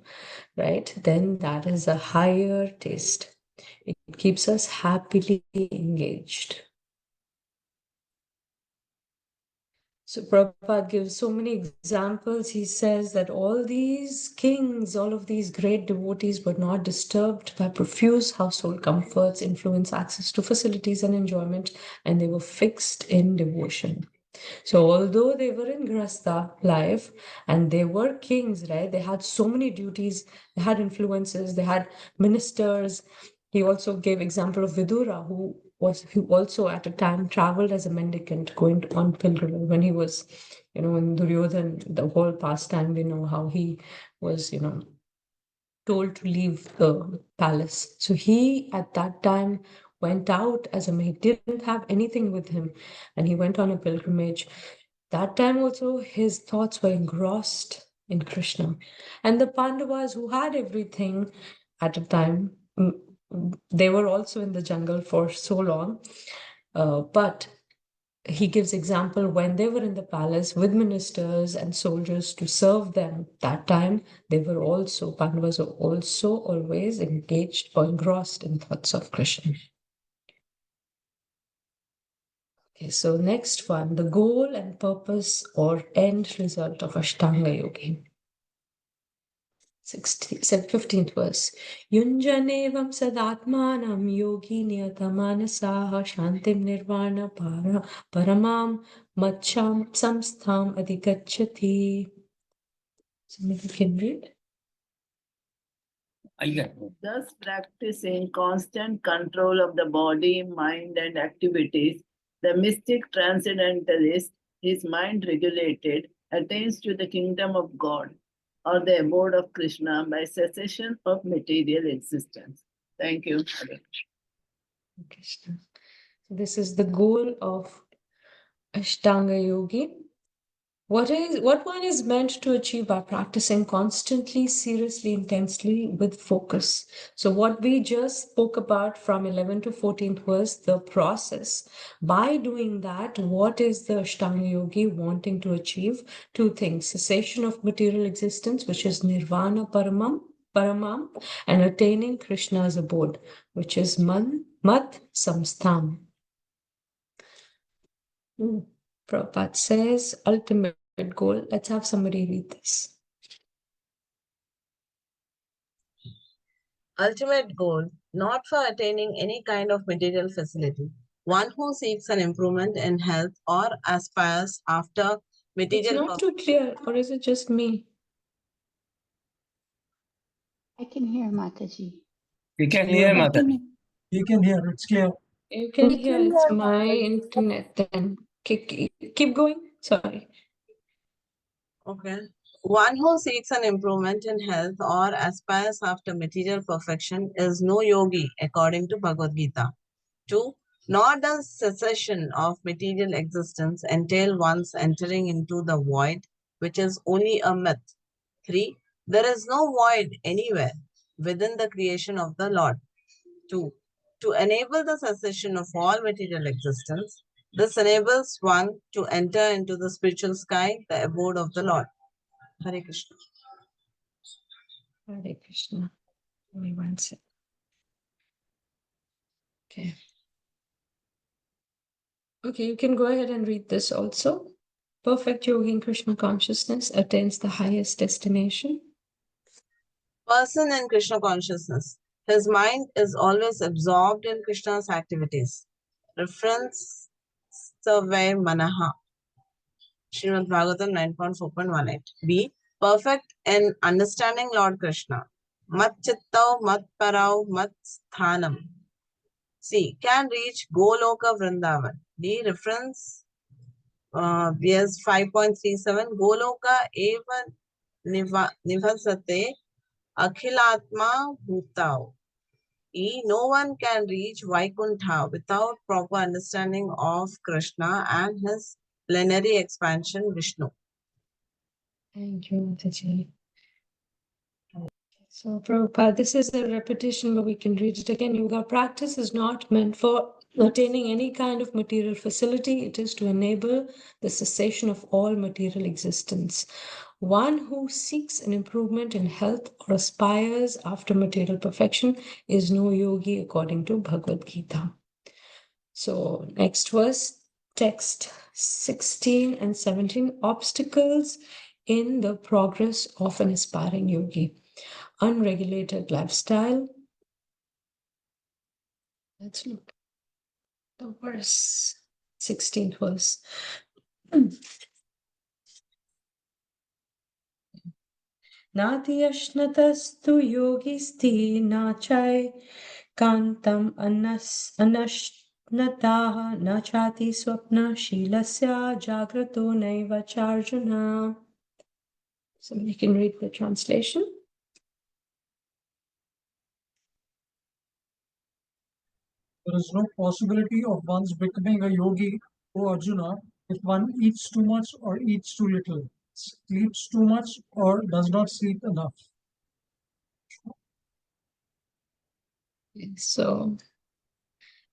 right, then that is a higher taste. It keeps us happily engaged. So Prabhupada gives so many examples. He says that all these kings, all of these great devotees were not disturbed by profuse household comforts, influence, access to facilities and enjoyment, and they were fixed in devotion. So although they were in Grasta life and they were kings, right? They had so many duties, they had influences, they had ministers. He also gave example of Vidura, who also at a time traveled as a mendicant going on pilgrimage when he was, in Duryodhan, the whole pastime, we know how he was, told to leave the palace. So he at that time went out as he didn't have anything with him, and he went on a pilgrimage. That time also his thoughts were engrossed in Krishna. And the Pandavas, who had everything at a time, they were also in the jungle for so long, but he gives example when they were in the palace with ministers and soldiers to serve them. That time they were also, Pandavas were also always engaged or engrossed in thoughts of Krishna. Okay, so next one, the goal and purpose or end result of Ashtanga Yoga. 15th verse. Yunjanevam sadatmanam yogi niyatamanasah shantim nirvana paramam macham samstham adhikachati. Somebody can read. Thus practicing constant control of the body, mind, and activities, the mystic transcendentalist, his mind regulated, attains to the kingdom of God or the abode of Krishna by cessation of material existence. Thank you. Krishna. So this is the goal of Ashtanga Yogi. What one is meant to achieve by practicing constantly, seriously, intensely with focus. So what we just spoke about from 11 to 14th was the process. By doing that, what is the Ashtanga Yogi wanting to achieve? Two things: cessation of material existence, which is Nirvana Paramam, and attaining Krishna's abode, which is Mat Samstham. Prabhupada says, ultimate goal. Let's have somebody read this. Ultimate goal, not for attaining any kind of material facility. One who seeks an improvement in health or aspires after It's material not too clear, or is it just me? I can hear Mataji. We can Yeah, hear we Mata. You can hear, it's clear. You can We hear can it's hear my Mataji. internet then. Keep going. Sorry. Okay. One who seeks an improvement in health or aspires after material perfection is no yogi, according to Bhagavad Gita. 2. Nor does cessation of material existence entail one's entering into the void, which is only a myth. 3. There is no void anywhere within the creation of the Lord. 2. To enable the cessation of all material existence, this enables one to enter into the spiritual sky, the abode of the Lord. Hare Krishna. Hare Krishna. Give me one sec. Okay. Okay, you can go ahead and read this also. Perfect yogi in Krishna consciousness attains the highest destination. Person in Krishna consciousness, his mind is always absorbed in Krishna's activities. Reference Savay Manaha. Srimad Bhagavatam 9.4.18. B. Perfect in understanding Lord Krishna. Mat Chittau, Mat Parau, Mat Sthanam. C. Can reach Goloka Vrindavan. D. Reference BS 5.37. Goloka eva nivasate akhilatma bhutao. E. No one can reach Vaikuntha without proper understanding of Krishna and his plenary expansion Vishnu. Thank you, Mataji. So, Prabhupada, this is a repetition, but we can read it again. Yoga practice is not meant for attaining any kind of material facility. It is to enable the cessation of all material existence. One who seeks an improvement in health or aspires after material perfection is no yogi, according to Bhagavad Gita. So, next verse, text 16 and 17, obstacles in the progress of an aspiring yogi. Unregulated lifestyle. Let's look at the verse, 16th verse. Nati ashnatastu yogisti nachai kantam anashnataha nachati swapna shilasya jagrato naiva charjuna. Somebody can read the translation. There is no possibility of one's becoming a yogi, O Arjuna, if one eats too much or eats too little, sleeps too much or does not sleep enough. So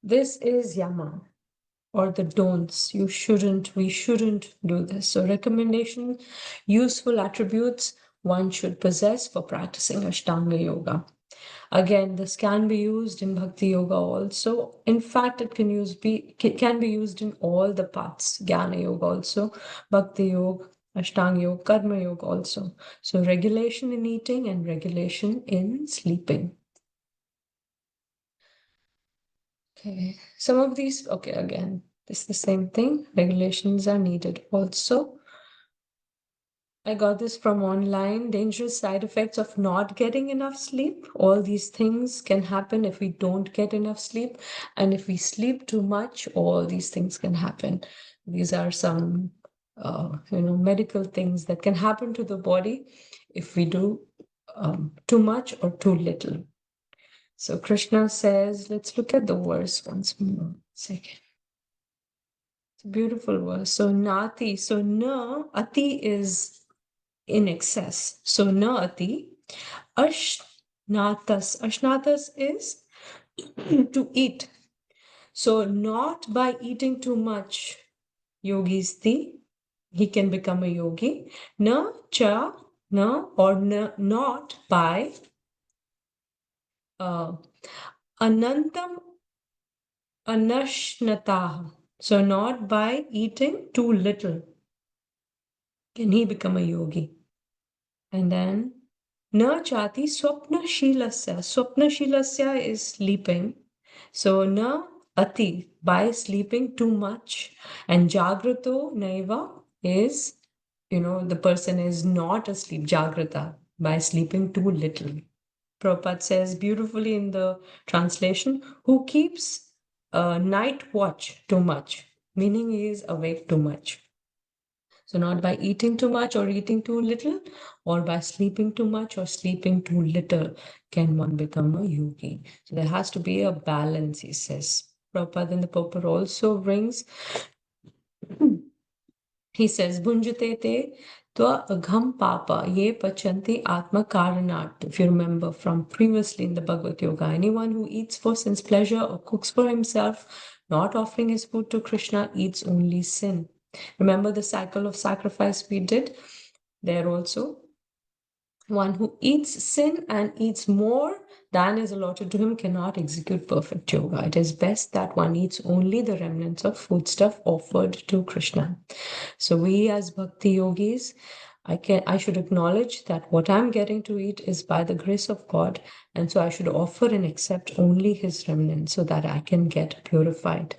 this is yama, or the don'ts. We shouldn't do this. So recommendation, useful attributes one should possess for practicing Ashtanga Yoga. Again, this can be used in Bhakti Yoga also. In fact, it can be used in all the paths, Jnana Yoga also, Bhakti Yoga, Ashtanga Yoga, Karma Yoga also. So regulation in eating and regulation in sleeping. Okay, some of these, okay, again, this is the same thing. Regulations are needed also. I got this from online. Dangerous side effects of not getting enough sleep. All these things can happen if we don't get enough sleep. And if we sleep too much, all these things can happen. These are some, medical things that can happen to the body if we do too much or too little. So Krishna says, let's look at the verse once more. Second. It's a beautiful verse. So nati. So na ati is in excess. So na ati. Ashnatas. Ashnatas is to eat. So not by eating too much, yogisti, he can become a yogi. Na cha, na or na, not by anantam anashnatah. So not by eating too little can he become a yogi. And then na chati swapna shilasya. Swapna shilasya is sleeping. So na ati, by sleeping too much. And jagrato naiva is, the person is not asleep, jagrata, by sleeping too little. Prabhupada says beautifully in the translation, who keeps night watch too much, meaning he is awake too much. So not by eating too much or eating too little, or by sleeping too much or sleeping too little can one become a yogi. So there has to be a balance, he says. Prabhupada in the purport also brings, he says, Bhunjate te tva agham papa ye pachanti atma karanat. If you remember from previously in the Bhagavad Yoga, anyone who eats for sense pleasure or cooks for himself, not offering his food to Krishna, eats only sin. Remember the cycle of sacrifice we did? There also, one who eats sin and eats more than is allotted to him cannot execute perfect yoga. It is best that one eats only the remnants of foodstuff offered to Krishna. So we as bhakti yogis, I should acknowledge that what I'm getting to eat is by the grace of God, and so I should offer and accept only his remnants so that I can get purified.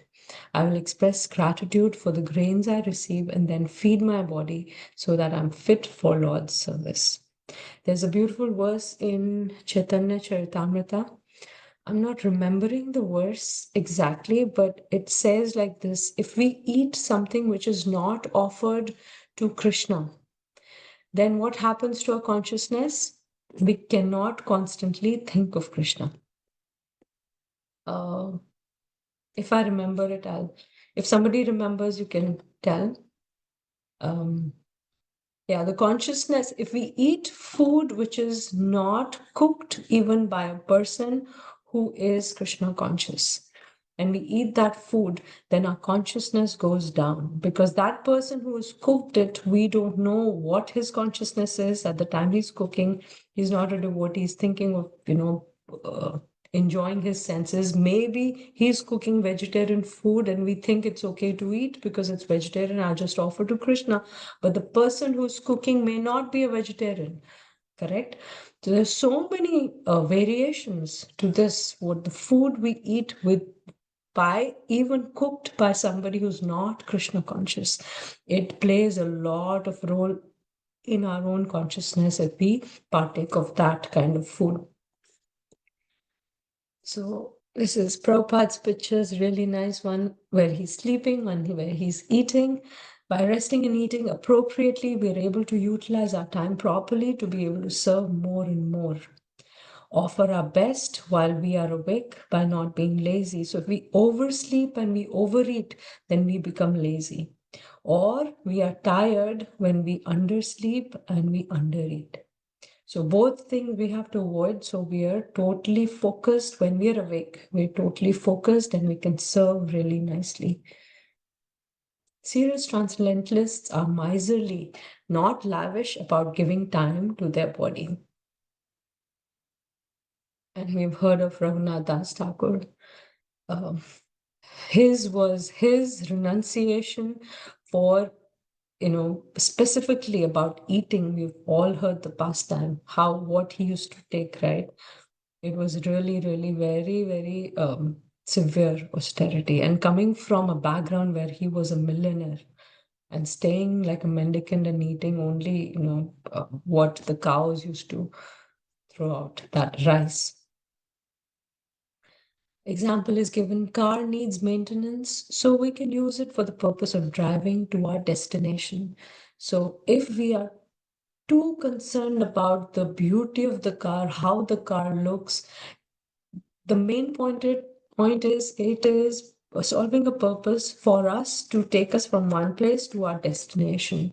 I will express gratitude for the grains I receive and then feed my body so that I'm fit for Lord's service. There's a beautiful verse in Chaitanya Charitamrita. I'm not remembering the verse exactly, but it says like this: if we eat something which is not offered to Krishna, then what happens to our consciousness? We cannot constantly think of Krishna. If I remember it, if somebody remembers, you can tell. The consciousness, if we eat food which is not cooked even by a person who is Krishna conscious, and we eat that food, then our consciousness goes down, because that person who has cooked it, we don't know what his consciousness is at the time he's cooking. He's not a devotee, he's thinking of, enjoying his senses. Maybe he's cooking vegetarian food and we think it's okay to eat because it's vegetarian, I'll just offer to Krishna. But the person who's cooking may not be a vegetarian, correct? So there's so many variations to this, what the food we eat with, by even cooked by somebody who's not Krishna conscious. It plays a lot of role in our own consciousness if we partake of that kind of food. So this is Prabhupada's pictures, really nice one where he's sleeping, one where he's eating. By resting and eating appropriately, we're able to utilize our time properly to be able to serve more and more. Offer our best while we are awake by not being lazy. So if we oversleep and we overeat, then we become lazy. Or we are tired when we undersleep and we undereat. So both things we have to avoid. So we are totally focused when we are awake. We're totally focused and we can serve really nicely. Serious transcendentalists are miserly, not lavish about giving time to their body. And we've heard of Raghunath Das Thakur. His was his renunciation for, specifically about eating. We've all heard the pastime, what he used to take, right? It was really, really very, very severe austerity. And coming from a background where he was a millionaire and staying like a mendicant and eating only, what the cows used to throw out, that rice. Example is given, car needs maintenance, so we can use it for the purpose of driving to our destination. So if we are too concerned about the beauty of the car, how the car looks, the main point is it is solving a purpose for us to take us from one place to our destination.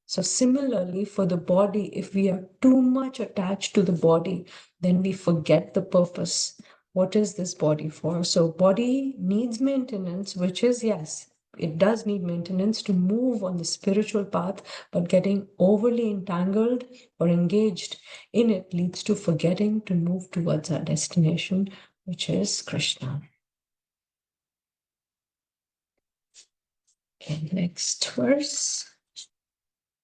So similarly, for the body, if we are too much attached to the body, then we forget the purpose. What is this body for? So body needs maintenance, which is, yes, it does need maintenance to move on the spiritual path, but getting overly entangled or engaged in it leads to forgetting to move towards our destination, which is Krishna. Okay, next verse.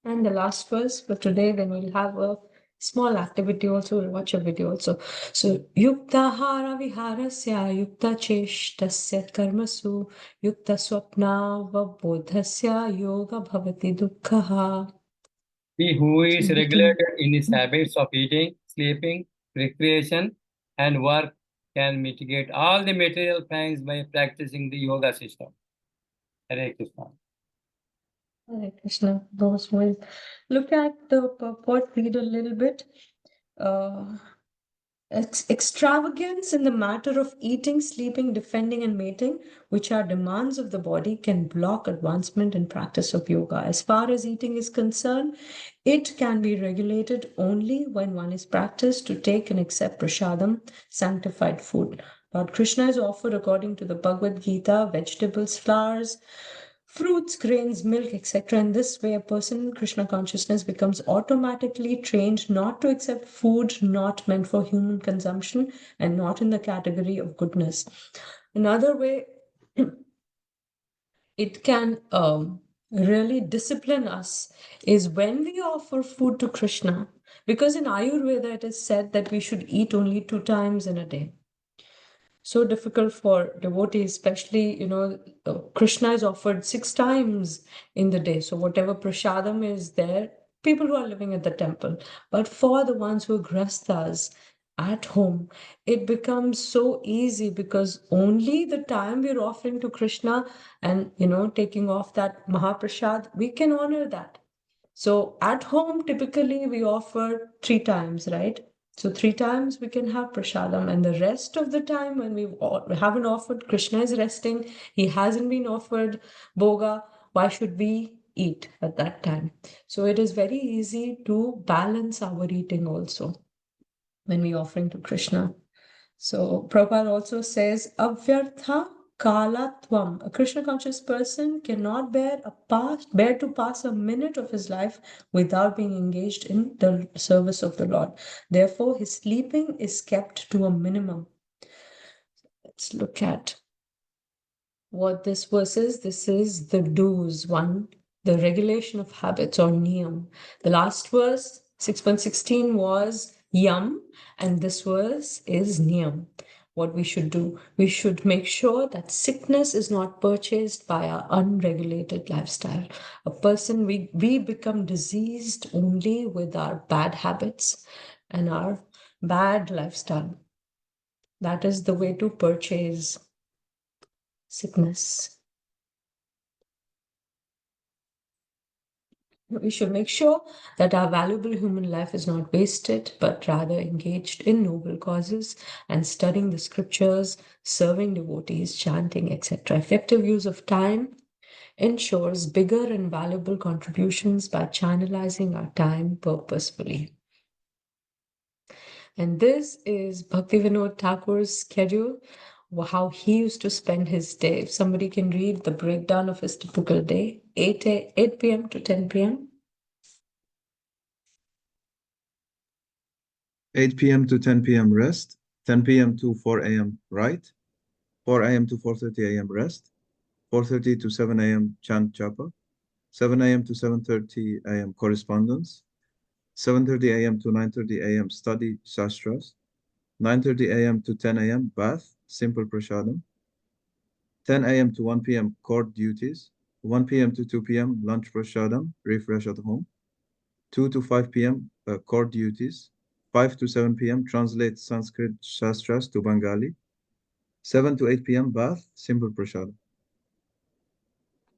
And the last verse for today, then we'll have a small activity also, we'll watch a video also. So, yukta hara viharasya, yukta cheshtasya karmasu, yukta swapna vabodhasya yoga bhavati dukkhaha. He who is So we can- regulated in his habits of eating, sleeping, recreation, and work can mitigate all the material pangs by practicing the yoga system. Hare Krishna. Hare Krishna. Those will look at the purport, read a little bit. Extravagance in the matter of eating, sleeping, defending, and mating, which are demands of the body, can block advancement in practice of yoga. As far as eating is concerned, it can be regulated only when one is practiced to take and accept prasadam, sanctified food. Lord Krishna is offered, according to the Bhagavad Gita, vegetables, flowers, fruits, grains, milk, etc. In this way, a person in Krishna consciousness becomes automatically trained not to accept food not meant for human consumption and not in the category of goodness. Another way it can really discipline us is when we offer food to Krishna, because in Ayurveda it is said that we should eat only 2 times in a day. So difficult for devotees, especially, Krishna is offered 6 times in the day. So whatever prasadam is there, people who are living at the temple. But for the ones who are grasthas at home, it becomes so easy because only the time we're offering to Krishna and, taking off that Mahaprasad, we can honor that. So at home, typically we offer 3 times, right? So 3 times we can have prasadam, and the rest of the time when we haven't offered, Krishna is resting, he hasn't been offered bhoga, why should we eat at that time? So it is very easy to balance our eating also when we offering to Krishna. So Prabhupada also says, avyartha kalatvam. A Krishna conscious person cannot bear to pass a minute of his life without being engaged in the service of the Lord. Therefore, his sleeping is kept to a minimum. Let's look at what this verse is. This is the do's one, the regulation of habits or niyam. The last verse, 6.16, was yam, and this verse is niyam. What we should do, we should make sure that sickness is not purchased by our unregulated lifestyle. A person, we become diseased only with our bad habits and our bad lifestyle. That is the way to purchase sickness. We should make sure that our valuable human life is not wasted, but rather engaged in noble causes and studying the scriptures, serving devotees, chanting, etc. Effective use of time ensures bigger and valuable contributions by channelizing our time purposefully. And this is Bhaktivinoda Thakur's schedule, how he used to spend his day. If somebody can read the breakdown of his typical day, 8 p.m. to 10 p.m. 8 p.m. to 10 p.m. rest, 10 p.m. to 4 a.m. write, 4 a.m. to 4:30 a.m. rest, 4:30 to 7 a.m. chant japa, 7 a.m. to 7:30 a.m. correspondence, 7:30 a.m. to 9:30 a.m. study shastras, 9:30 a.m. to 10 a.m. bath, simple prasadam, 10 a.m. to 1 p.m. court duties, 1 p.m. to 2 p.m. lunch prasadam, refresh at home, 2 to 5 p.m. Court duties, 5 to 7 p.m. translate Sanskrit shastras to Bengali, 7 to 8 p.m. bath, simple prasadam.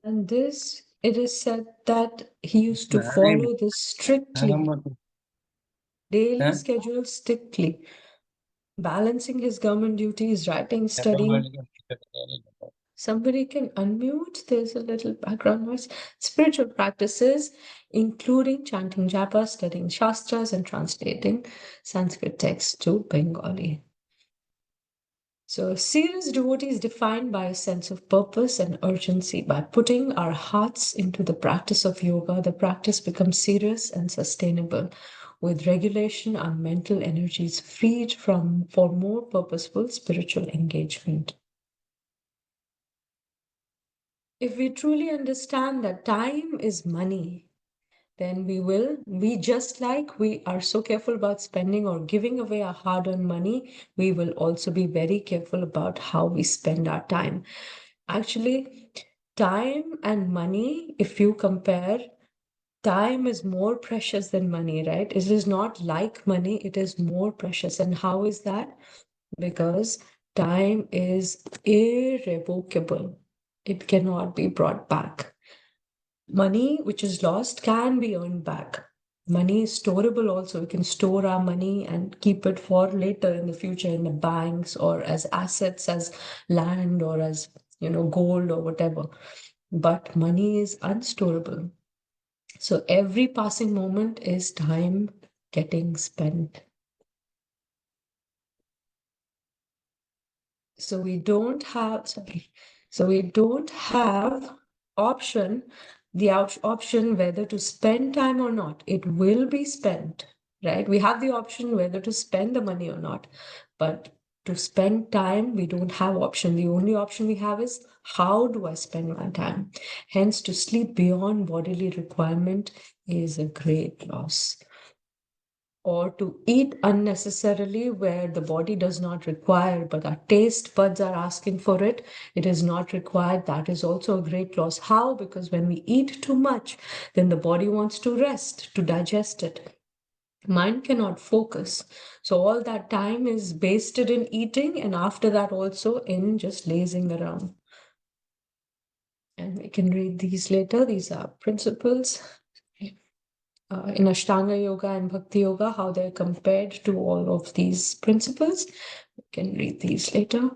And this, it is said that he used to follow this strictly, daily schedule strictly, balancing his government duties, writing, studying. Somebody can unmute. There's a little background noise. Spiritual practices, including chanting japa, studying shastras, and translating Sanskrit texts to Bengali. So, serious devotee is defined by a sense of purpose and urgency. By putting our hearts into the practice of yoga, the practice becomes serious and sustainable. With regulation, our mental energy is freed for more purposeful spiritual engagement. If we truly understand that time is money, then we just like we are so careful about spending or giving away our hard-earned money, we will also be very careful about how we spend our time. Actually, time and money, if you compare, time is more precious than money, right? It is not like money, it is more precious. And how is that? Because time is irrevocable. It cannot be brought back. Money which is lost can be earned back. Money is storable also. We can store our money and keep it for later in the future in the banks or as assets, as land or as, gold or whatever. But money is unstorable. So every passing moment is time getting spent. So we don't have option whether to spend time or not. It will be spent, right? We have the option whether to spend the money or not, but to spend time, we don't have option. The only option we have is how do I spend my time? Hence, to sleep beyond bodily requirement is a great loss. Or to eat unnecessarily where the body does not require, but our taste buds are asking for it, it is not required. That is also a great loss. How? Because when we eat too much, then the body wants to rest, to digest it. Mind cannot focus. So all that time is wasted in eating, and after that also in just lazing around. And we can read these later. These are principles. In Ashtanga Yoga and Bhakti Yoga, how they're compared to all of these principles. We can read these later.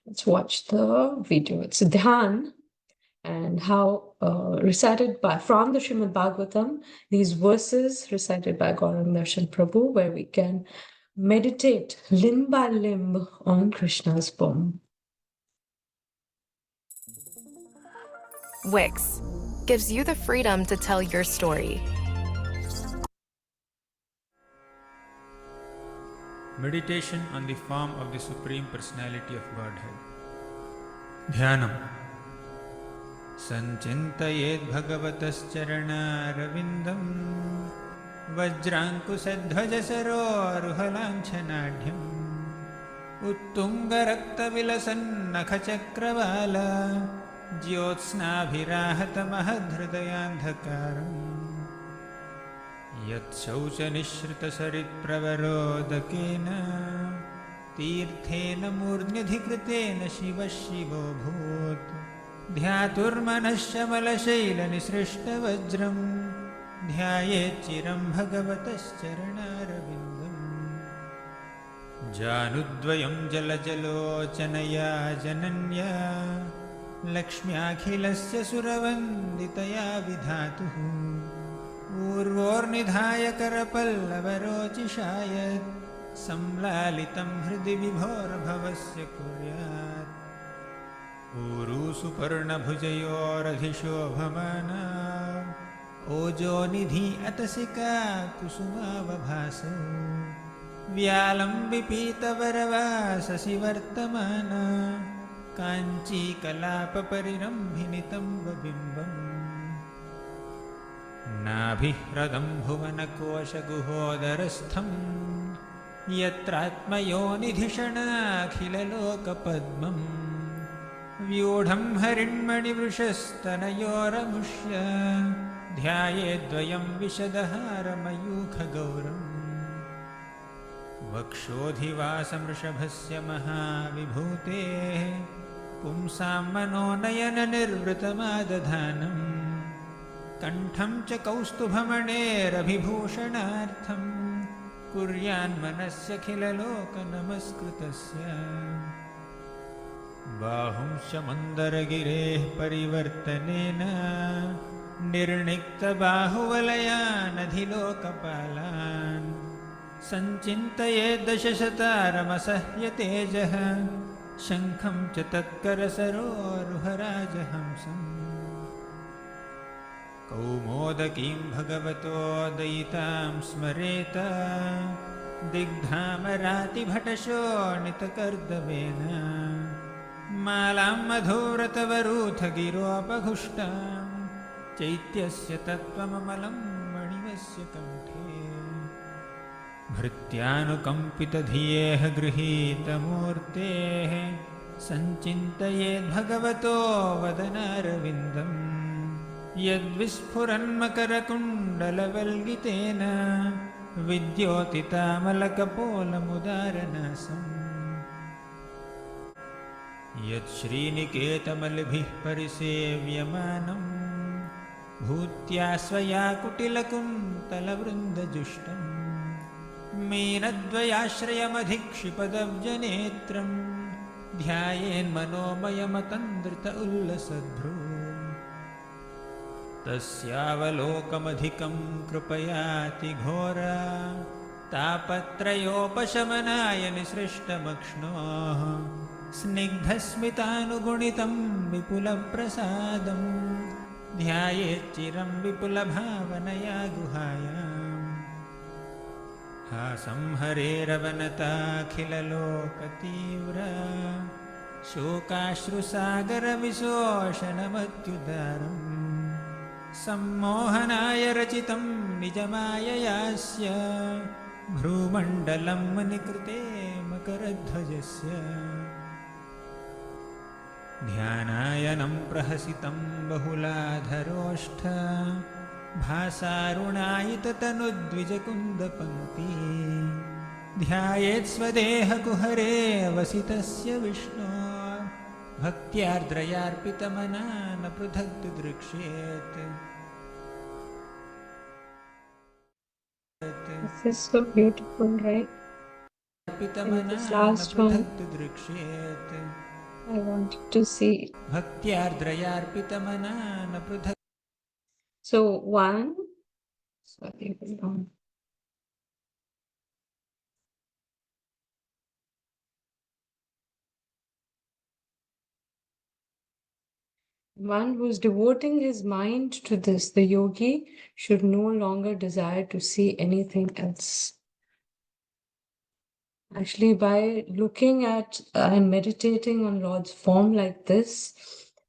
Let's watch the video. It's Dhyan, and how recited from the Srimad Bhagavatam, these verses recited by Gauranga Darshan Prabhu, where we can meditate limb by limb on Krishna's poem. Wix gives you the freedom to tell your story. Meditation on the form of the Supreme Personality of Godhead. Dhyanam. Sanchintayed bhagavatascharanarvindam vajrankusadhvajasaroruhalanchanadhyam uttungaraktavilasannakhachakravala jyotsnabhirahatamahadhridayandhakaram यच्छौचनिश्रितसरित्प्रवरोदकेन तीर्थेन मूर्ध्यधिकृतेन शिवः शिवोऽभूत् ध्यातुर्मनश्चमलशैलनिसृष्टवज्रं ध्यायेच्चिरं भगवतश्चरणारविन्दम् जानुद्वयं जलजलोचनया जनन्या लक्ष्म्याखिलस्य सुरवन्दितया विधातुः पूर्वोर्निधाय करपल्लवरोचिषायत् संलालितं हृदि विभोर्भवस्य कुर्यात् ऊरुसुपर्णभुजयोरधिशोभमाना ओजोनिधि अतसिका कुसुमावभासौ व्यालं विपीतवरवाससि वर्तमाना काञ्चीकलापपरिरम्भिनितं बिम्बम् नाभिह्रदं भुवनकोशगुहोदरस्थं यत्रात्मयोनिधिषणाखिललोकपद्मं व्यूढं हरिण्मणिवृषस्तनयोरमुष्य ध्यायेद्वयं विशदहारमयूखगौरम् वक्षोधिवासमृषभस्य महाविभूतेः पुंसां मनोनयननिर्वृतमादधानम् कण्ठं च कौस्तुभमणेरभिभूषणार्थं कुर्यान्मनस्यखिललोकनमस्कृतस्य बाहुंश्च मन्दरगिरेः परिवर्तनेन निर्णिक्तबाहुवलयानधिलोकपालान् सञ्चिन्तये दशशतारमसह्य तेजः शङ्खं च तत्करसरोरुहराजहंसम् कौमोदकीं भगवतो दयितां स्मरेत दिग्धामरातिभटशोणितकर्दवेन मालां मधुव्रतवरूथगिरोपघुष्टां चैत्यस्य तत्त्वममलं मणिवस्य कण्ठे भृत्यानुकम्पितधियेह गृहीतमूर्तेः सञ्चिन्तयेद्भगवतो वदनारविन्दम् यद्विस्फुरन्मकरकुण्डलवल्गितेन विद्योतितामलकपोलमुदारनासम् यच्छ्रीनिकेतमलिभिः परिसेव्यमानम् भूत्या स्वया कुटिलकुन्तलवृन्दजुष्टम् मीनद्वयाश्रयमधिक्षिपदव्यनेत्रं ध्यायेन्मनोमयमतन्द्रित उल्लसद्भ्रू तस्यावलोकमधिकं कृपयाति घोरा तापत्रयोपशमनाय निसृष्टमक्ष्णोः स्निग्धस्मितानुगुणितं विपुलप्रसादं ध्यायेच्चिरं विपुलभावनया गुहायाम् संहरेरवनताखिललोकतीव्र शोकाश्रुसागरविशोषणमत्युदारम् सम्मोहनाय रचितं निजमाययास्य भ्रूमण्डलं निकृते मकरध्वजस्य ध्यानायनं प्रहसितं बहुलाधरोष्ठ भासारुणायिततनुद्विजकुन्दपङ्क्ति ध्यायेत् स्वदेहकुहरे वसितस्य विष्णो भक्त्यार्द्रयार्पितमना न पृथक् दृक्ष्येत् This is so beautiful, right? And this last one, I wanted to see. So one, sorry, hold on. One who is devoting his mind to this, the yogi, should no longer desire to see anything else. Actually, by looking at and meditating on Lord's form like this,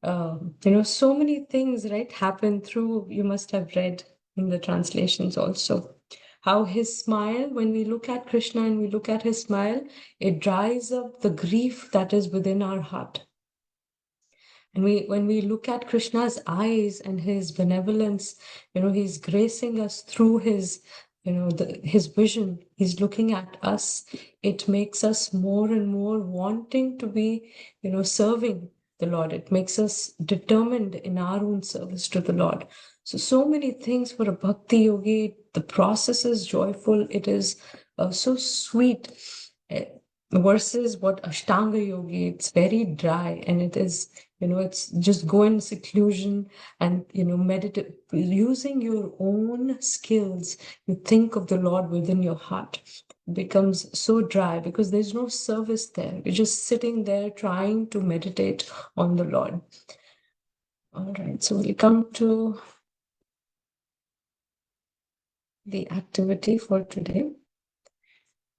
so many things, right, happen through, you must have read in the translations also. How his smile, when we look at Krishna and we look at his smile, it dries up the grief that is within our heart. And when we look at Krishna's eyes and his benevolence, he's gracing us through his, his vision. He's looking at us. It makes us more and more wanting to be, serving the Lord. It makes us determined in our own service to the Lord. So many things for a bhakti yogi. The process is joyful. It is so sweet. Versus what Ashtanga yogi, it's very dry, and it is, it's just go in seclusion and, meditate, using your own skills. You think of the Lord within your heart. It becomes so dry because there's no service there. You're just sitting there trying to meditate on the Lord. All right, so we'll come to the activity for today.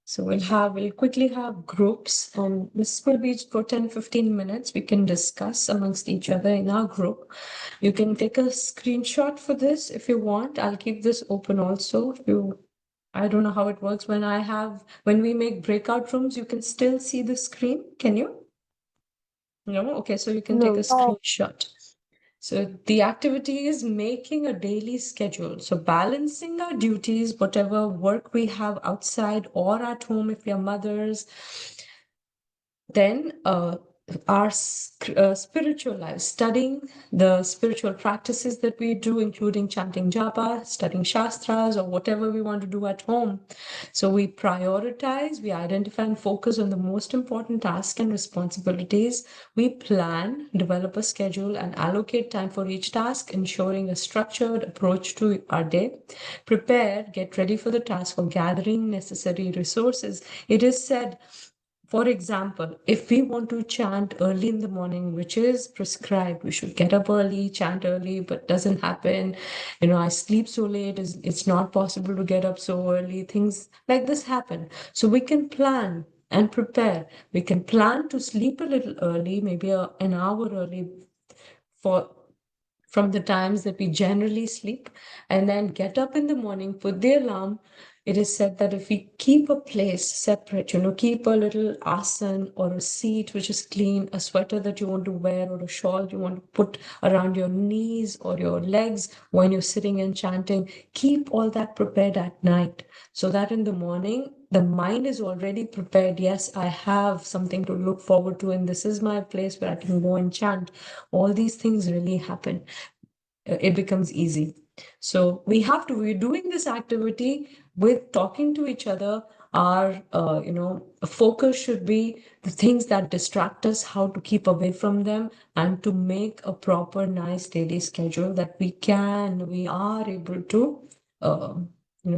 So we'll quickly have groups, and this will be for 10-15 minutes. We can discuss amongst each other in our group. You can take a screenshot for this if you want. I'll keep this open also. I don't know how it works when we make breakout rooms, you can still see the screen. Can you? No? Okay, so you can take a screenshot. So the activity is making a daily schedule. So balancing our duties, whatever work we have outside or at home if we are mothers, then our spiritual life, studying the spiritual practices that we do, including chanting japa, studying shastras, or whatever we want to do at home. So we prioritize, we identify and focus on the most important tasks and responsibilities. We plan, develop a schedule, and allocate time for each task, ensuring a structured approach to our day. Prepare, get ready for the task of gathering necessary resources. It is said, for example, if we want to chant early in the morning, which is prescribed, we should get up early, chant early, but doesn't happen. I sleep so late, it's not possible to get up so early. Things like this happen. So we can plan and prepare. We can plan to sleep a little early, maybe an hour early from the times that we generally sleep, and then get up in the morning, put the alarm. It is said that if we keep a place separate, keep a little asan or a seat which is clean, a sweater that you want to wear or a shawl you want to put around your knees or your legs when you're sitting and chanting, keep all that prepared at night so that in the morning the mind is already prepared. Yes, I have something to look forward to, and this is my place where I can go and chant. All these things really happen. It becomes easy. So we're doing this activity with talking to each other. Our focus should be the things that distract us, how to keep away from them, and to make a proper, nice daily schedule that we are able to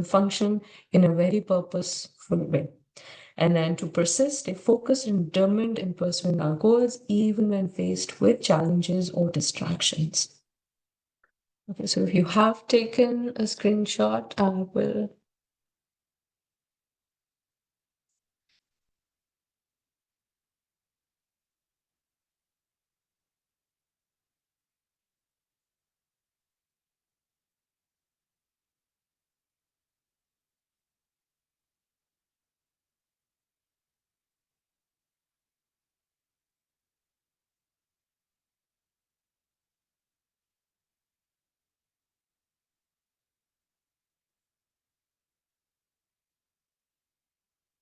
function in a very purposeful way. And then to persist, stay focused and determined in pursuing our goals, even when faced with challenges or distractions. Okay, so if you have taken a screenshot, I will.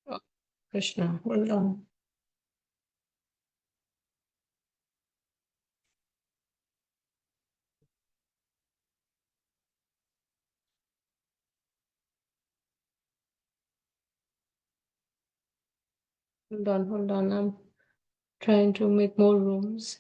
Oh, Krishna, hold on. Hold on. I'm trying to make more rooms.